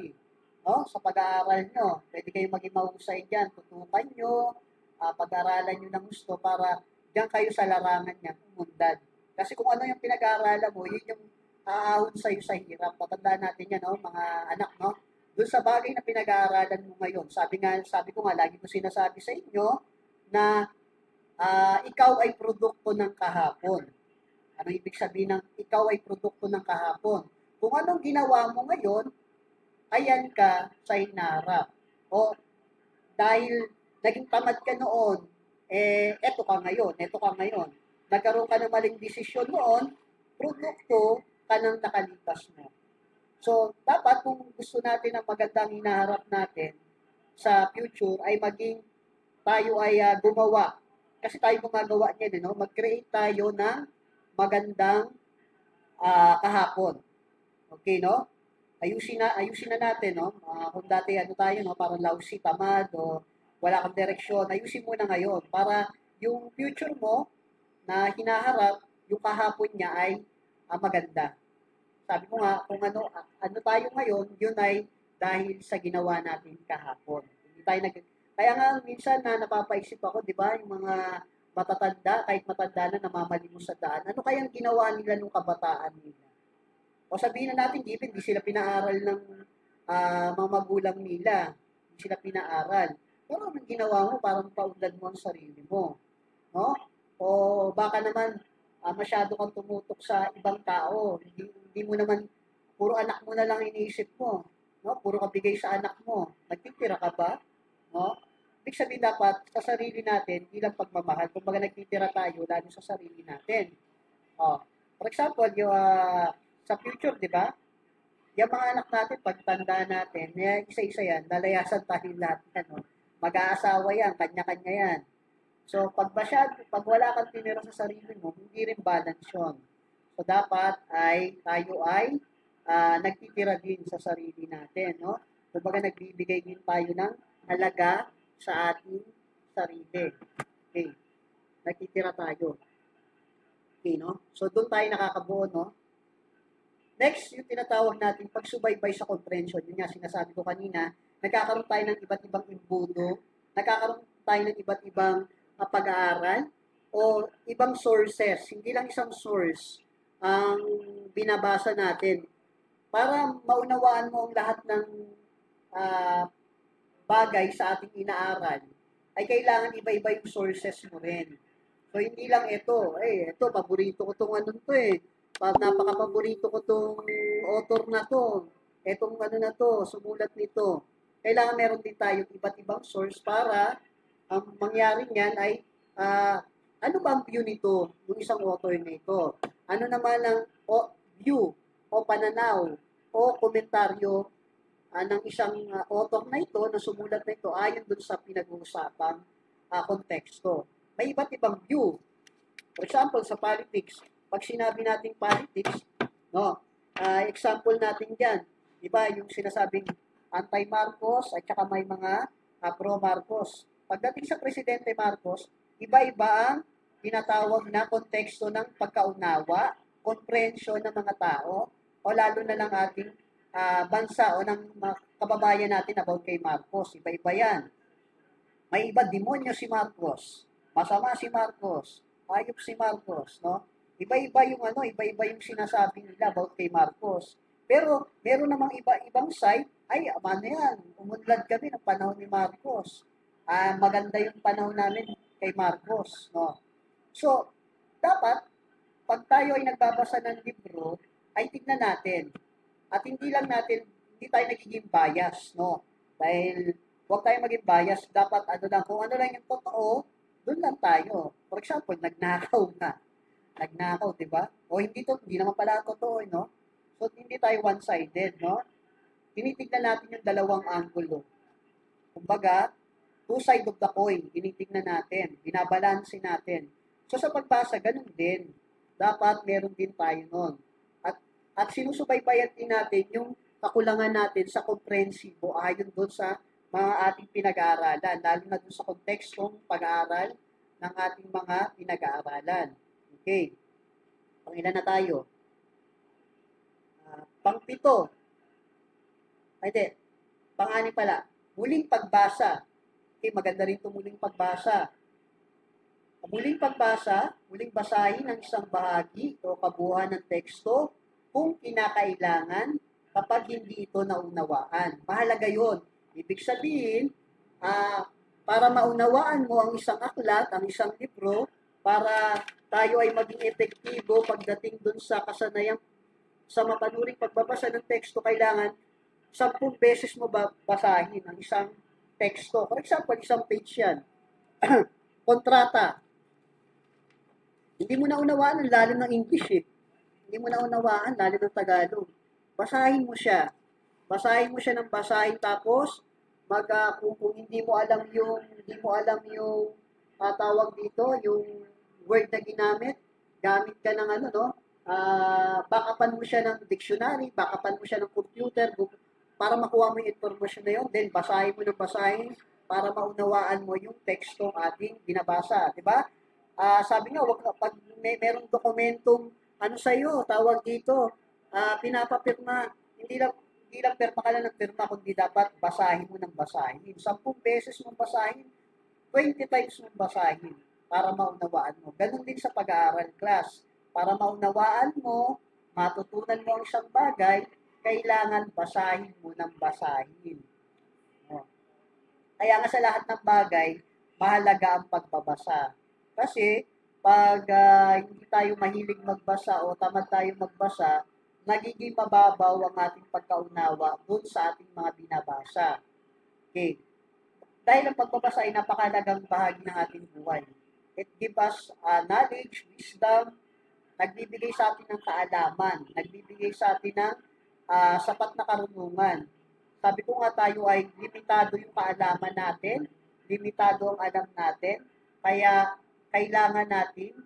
no? Sa pag-aaral nyo, pwede kayong maging mahusay diyan. Tutukan nyo, pag-aaralan nyo ng gusto para diyan kayo sa larangan niya, umundan. Kasi kung ano yung pinag-aaralan mo, yun yung aahon sa'yo sa hirap. Patandaan natin yan, no? Mga anak, no? Doon sa bagay na pinag-aaralan mo ngayon, sabi ko nga, lagi ko sinasabi sa inyo na ikaw ay produkto ng kahapon. Ano ibig sabihin ng ikaw ay produkto ng kahapon? Kung anong ginawa mo ngayon, ayan ka sa hinarap. O dahil naging tamad ka noon, eto ka ngayon. Nagkaroon ka ng maling desisyon noon, produkto ka ng nakalipas mo. So, dapat kung gusto natin ang magandang hinaharap natin sa future ay tayo ay gumawa. Kasi tayo gumagawa niyan, no? Mag-create tayo ng magandang kahapon. Okay, no? Ayusin na natin, no? Kung dati tayo, no? Parang lousy, tamad, o wala kang direksyon. Ayusin mo na ngayon para yung future mo na hinaharap, yung kahapon niya ay maganda. Sabi ko nga, kung ano tayo ngayon, yun ay dahil sa ginawa natin kahapon. Kaya nga, minsan napapaisip ako, di ba, yung mga matatanda, kahit matanda na namamalimos sa daan, ano kayang ginawa nila nung kabataan nila? O sabihin na natin, given, di sila pinaaral ng mga magulang nila. Di sila pinaaral. Pero anong ginawa mo? Parang paunlad mo ang sarili mo. No? O baka naman, masyado kang tumutok sa ibang tao. Hindi mo naman, puro anak mo na lang iniisip mo. No? Puro kabigay sa anak mo. Nagtitira ka ba? No? Ibig sabihin dapat sa sarili natin, bilang pagmamahal, kung baga nagtitira tayo, lalo sa sarili natin. For example, sa future, di ba? Yung mga anak natin, pagtanda natin, isa-isa yan, lalayasan tayo lahat. Mag-aasawa yan, kanya-kanya yan. So, pag wala kang tinira sa sarili mo, hindi rin balance yun. So, dapat tayo ay nagtitira din sa sarili natin, no? Kumbaga, nagbibigay din tayo ng halaga sa ating sarili. Okay. Nagtitira tayo. Okay, no? So, doon tayo nakakabuo, no? Next, yung tinatawag natin pagsubaybay sa comprehension. Yun nga, sinasabi ko kanina, nagkakaroon tayo ng iba't ibang imbudo, nagkakaroon tayo ng iba't ibang pag-aaral, o ibang sources. Hindi lang isang source ang binabasa natin. Para maunawaan mo ang lahat ng bagay sa ating inaaral, ay kailangan iba-iba yung sources mo rin. So, hindi lang ito, paborito ko itong napaka-paborito ko itong author na to, etong sumulat nito. Kailangan meron din tayong iba't ibang source para ang mangyari niyan ay ano ba ang view nito, yung isang author na ito? Ano naman ang view o pananaw o komentaryo ng isang author na ito, na sumulat na ito, ayon dun sa pinag-uusapang konteksto. May iba't ibang view. For example, sa politics, pag sinabi nating politics, no, example natin dyan, diba, yung sinasabing anti-Marcos at saka may mga pro-Marcos. Pagdating sa Presidente Marcos, iba-iba ang tinatawag na konteksto ng pagkaunawa, komprehensyon ng mga tao, o lalo na lang ating bansa o ng kababayan natin about kay Marcos. Iba-iba yan. May iba, demonyo si Marcos. Masama si Marcos. Ayop si Marcos, no? Iba-iba yung sinasabi nila about kay Marcos. Pero meron namang ibang side, umunlad kami ng panahon ni Marcos. Maganda yung panahon namin kay Marcos, no? So, dapat pag tayo ay nagbabasa ng libro, ay tignan natin At hindi tayo nagiging bias, no? Dahil huwag tayong maging bias, dapat kung ano lang yung totoo, doon lang tayo. For example, nagnakaw, di ba? O hindi naman pala totoo, no? So, hindi tayo one-sided, no? Tinitignan natin yung dalawang angulo. Kumbaga, two side of the coin, tinitignan natin, binabalansin natin. So, sa pagbasa, ganun din. Dapat meron din tayo nun. At sinusubaybayan din natin yung kakulangan natin sa komprehensibo ayon doon sa mga ating pinag-aaralan, lalo na doon sa kontekstong pag-aaral ng ating mga pinag-aaralan. Okay. Pangilan na tayo? Pang-7. Pang-6 pala. Muling pagbasa. Okay, maganda rin ito muling pagbasa. Muling pagbasa, muling basahin ang isang bahagi o kabuuan ng teksto kung kinakailangan kapag hindi ito naunawaan. Mahalaga yon. Ibig sabihin, para maunawaan mo ang isang aklat, ang isang libro, para tayo ay maging epektibo pagdating dun sa kasanayang sa mapanuring pagbabasa ng teksto, kailangan 10 beses mo basahin ang isang teksto. For example, isang page yan. Kontrata. Hindi mo naunawaan ang lalim ng English eh. Hindi mo naunawaan lalim ng Tagalog. Basahin mo siya. Basahin mo siya ng basahin, tapos kung hindi mo alam yung tawag dito, yung word na ginamit, gamit ka ng backupan mo siya ng dictionary, backupan mo siya ng computer, para makuha mo yung information na yun, then basahin mo ng basahin para maunawaan mo yung tekstong ating binabasa, di ba? Sabi nga, pag merong dokumentong sa'yo, tawag dito, pinapapirma, hindi lang pirma ka lang ng pirma, kundi dapat basahin mo ng basahin. 10 beses mong basahin, 20 times mong basahin para maunawaan mo. Ganun din sa pag-aaral class. Para maunawaan mo, matutunan mo ang isang bagay, kailangan basahin mo ng basahin. Kaya nga sa lahat ng bagay, mahalaga ang pagbabasa. Kasi, pag hindi tayo mahilig magbasa o tamad tayo magbasa, nagiging mababaw ang ating pagkaunawa doon sa ating mga binabasa. Okay. Dahil ang pagbabasa ay napakalagang bahagi ng ating buhay. It gives us knowledge, wisdom, nagbibigay sa atin ng kaalaman, nagbibigay sa atin ng sapat na karunungan. Sabi ko nga, tayo ay limitado yung kaalaman natin, limitado ang alam natin, kaya kailangan natin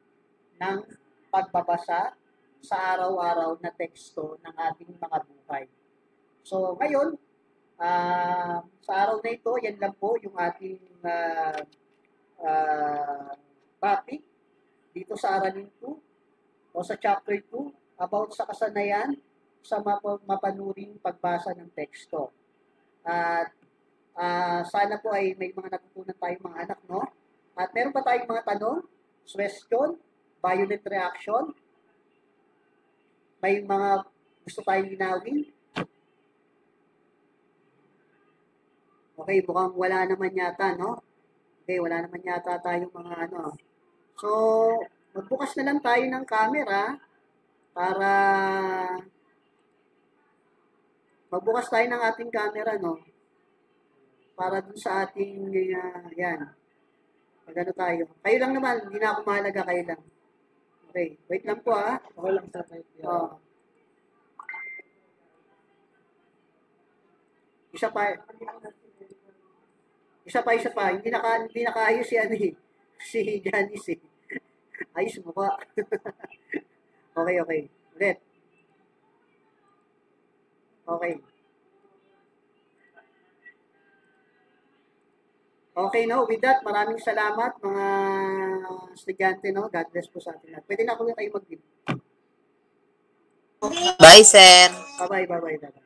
ng pagbabasa sa araw-araw na teksto ng ating mga buhay. So, ngayon, sa araw na ito, yan lang po yung ating topic dito sa Aralin 2 o sa chapter 2 about sa kasanayan sa mapanuring pagbasa ng teksto. At sana po ay may mga natutunan tayong mga anak, no? At meron pa tayong mga tanong, question, violent reaction, may mga gusto tayong linawin? Okay, mukhang wala naman yata, no? Okay, wala naman yata tayong mga So, magbukas na lang tayo ng camera para magbukas tayo ng ating camera, no? Para dun sa ating, yan. Magano tayo. Kayo lang naman, hindi na ako mahalaga, kayo lang. Okay, wait lang po Ako lang sa type. Isa pa. Hindi nakaayos si Janice eh. Ayos mo ba? Okay. Ulit. Okay. Okay, no? With that, maraming salamat mga estudyante, no? God bless po sa atin. Pwede na ako kayo mag-give. Bye, sir. Bye-bye.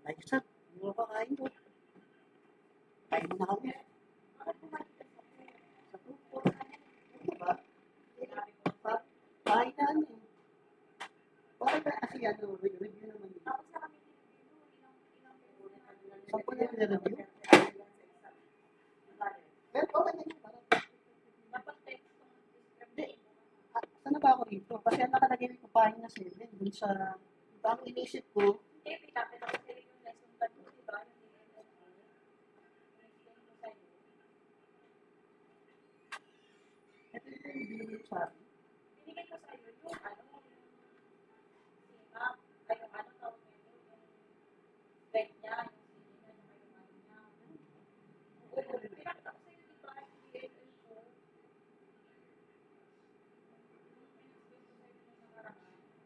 Like, sir, hindi mo ba kain ko? Kain mo na kami. Bakit kumain ka sa food? Sa grupo. Ano ba? Kain na ano eh. Bakit ba kasi ano, review naman yun. Tapos na kami nilibilo, ilang beses Saan po na nire-review? Pero okay na yun. Parang, Dapat text kung hindi. Saan na ba ako dito? Kasi ang nakalagay ko pahin na 7. Dun sa, iba ang inisip ko, hindi, pinapit ako sa'yo yung lesson plan mo, di ba? Yung nilibilo. Explain ko sa'yo. ito yung binigay ko sa akin. Binigay ko sa'yo yung ano, yung sima, ay yung ano tawag nito, yung bed niya, yung sima, yung ano niya. Oo, pinapit ako sa'yo, di ba? Yung DSL ko.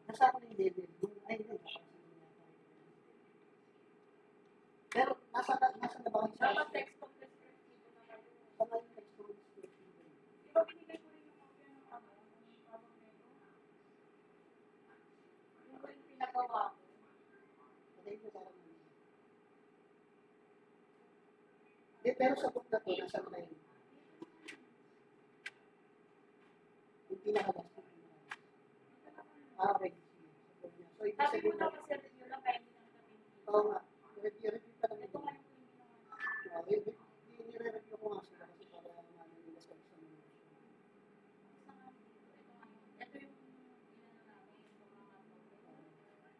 Nasa ako na yung level. Ay, hindi. Pero, nasa na ba kayo sa Dapat text kung prescriptivo na kayo. Sa ngayon, text ko rin. Di ba binigay ko rin yung kopya ng ano, yung tawag nito? Yung pinagawa ko. Patay mo sa akin. Pero sa book na to, nasa na yun. Yung pinakalas. Okay. So, ibig Sabi sabihin mo na, na kasi review lang kaya hindi naman natin oo nga, review pa lang ito ito. nga yung hindi naman. Nire-review ko nga sila kasi para manila sa isang Basta nga dito, ito yung inano namin, yung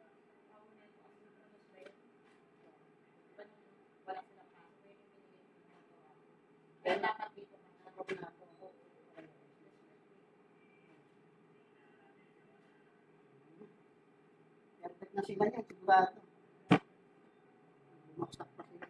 mga tawag nito as yung bonus rate. Diba nung wala silang kaso, yun yung binigay ko yung nagawa ko. Kaya dapat dito na Ako na ako. Perfect na sila yan, sigurado. Bumaksak pa sila.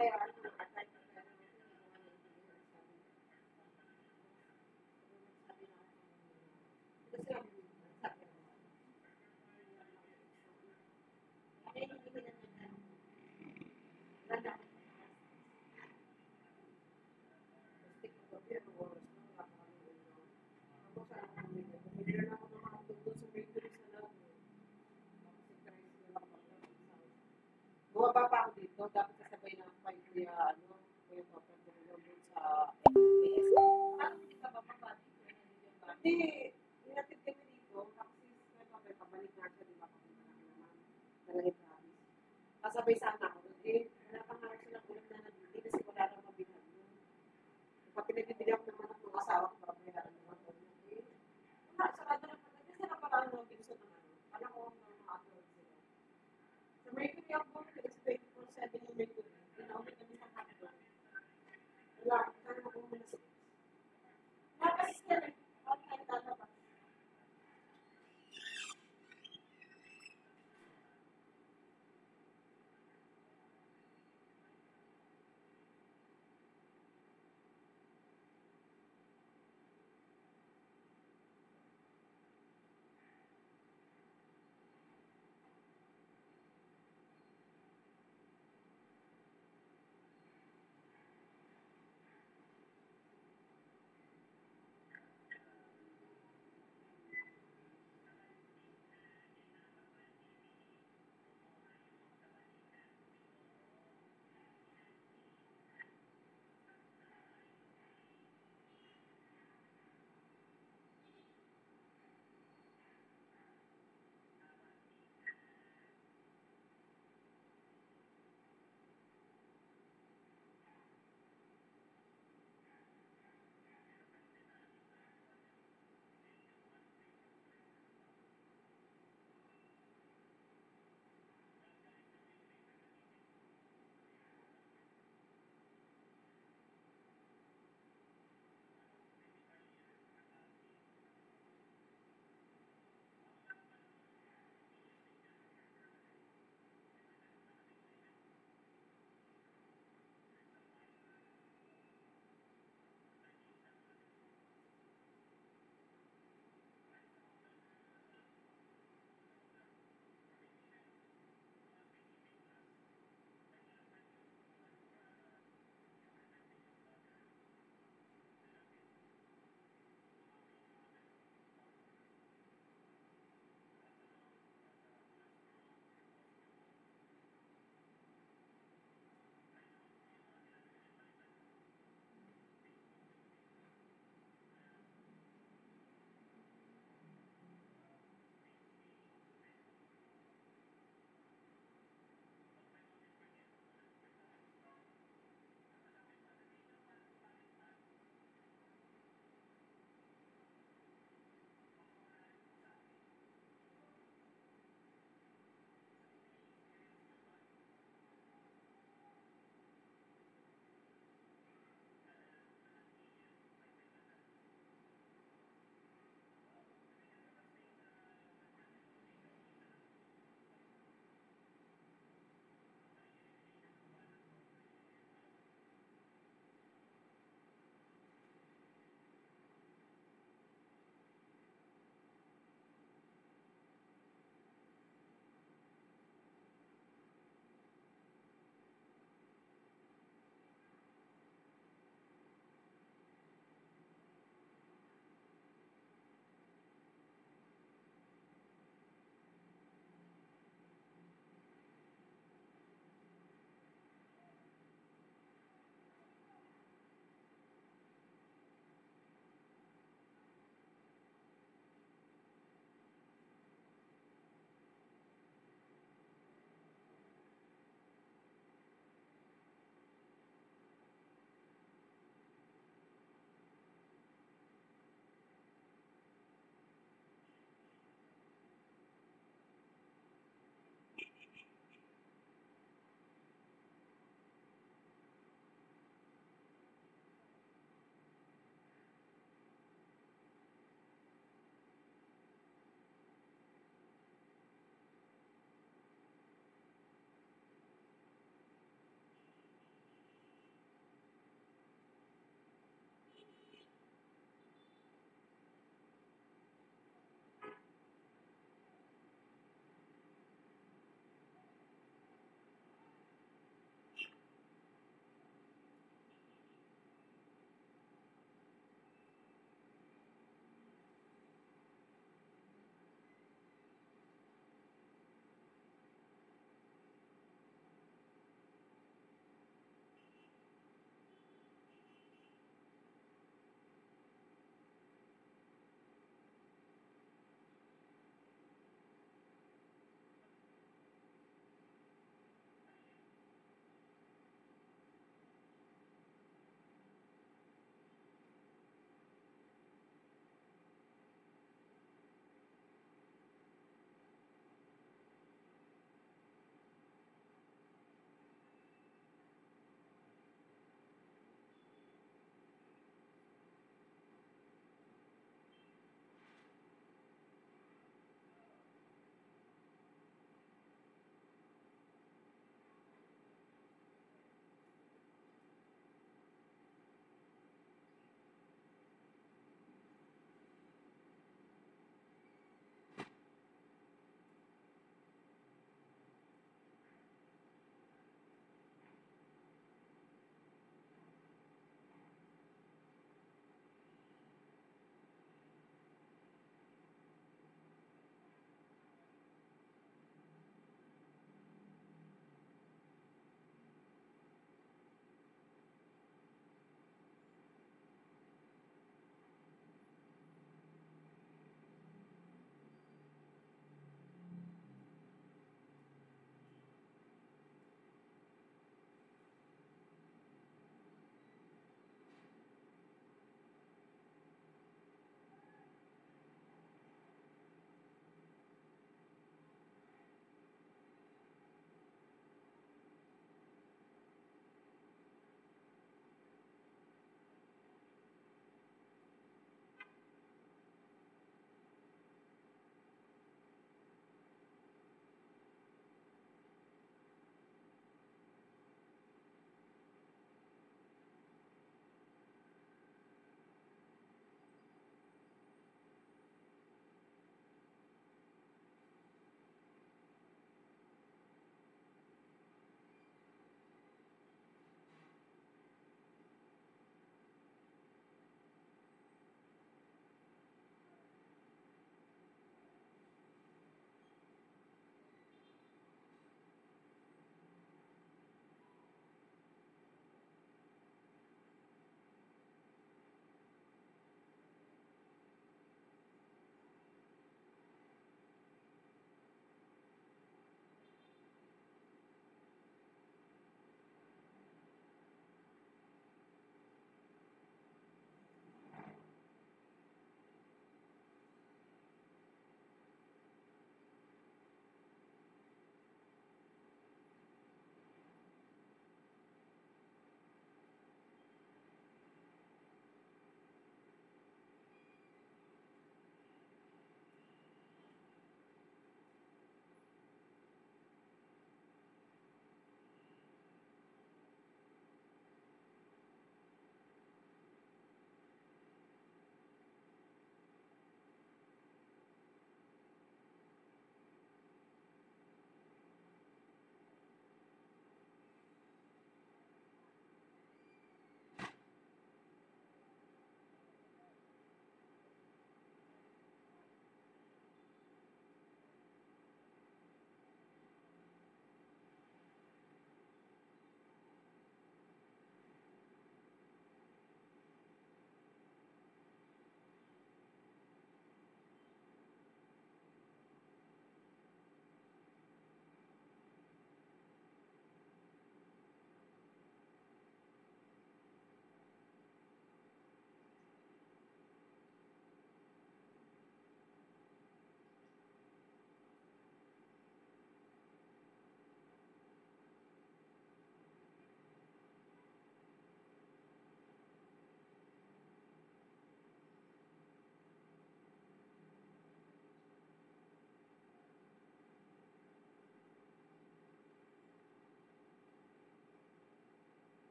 kaya ano, kahit na kaya naman yung mga engineer, sabi na kasi sabi mo, sabi mo, ay, hindi ko na nagdaan. Stick ko ba, pero oras na, nakakalimutan na. Ako sa ako, bumili na ako ng mga tungkol sa bakery sa labo. Tapos si Chris na lang magkakasaw. Bumaba pa ako dito, dapat kasabay na ako kay Kuya, Kuya Papa, doon sa SBS. Paano hindi ka ba pabalik? Hindi, inatid kami dito, tapos si Kuya Papa, pabalik na siya, di ba? Papunta na naman. Talagang promise. Kasabay sana ako doon. Wala pa nga ako silang ulam na nabili kasi wala nang mabihan doon. Kapag pinagbibili ako ng manok ng asawa ko, babayaran naman ko. Sarado lang pala. Kasi naparaan ng binuso ng alam ko ng mga atulad sila. Sa Mercury ako, kasi 24/7 yung Mercury. Pinaulit kami sa hapon. Wala, kaya mo kung muna sila. Kasi sila, bakit tayo lalabas?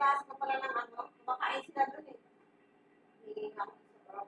klase ka pala ng ano, kumakain sila dun eh. Hingin ako sa bro.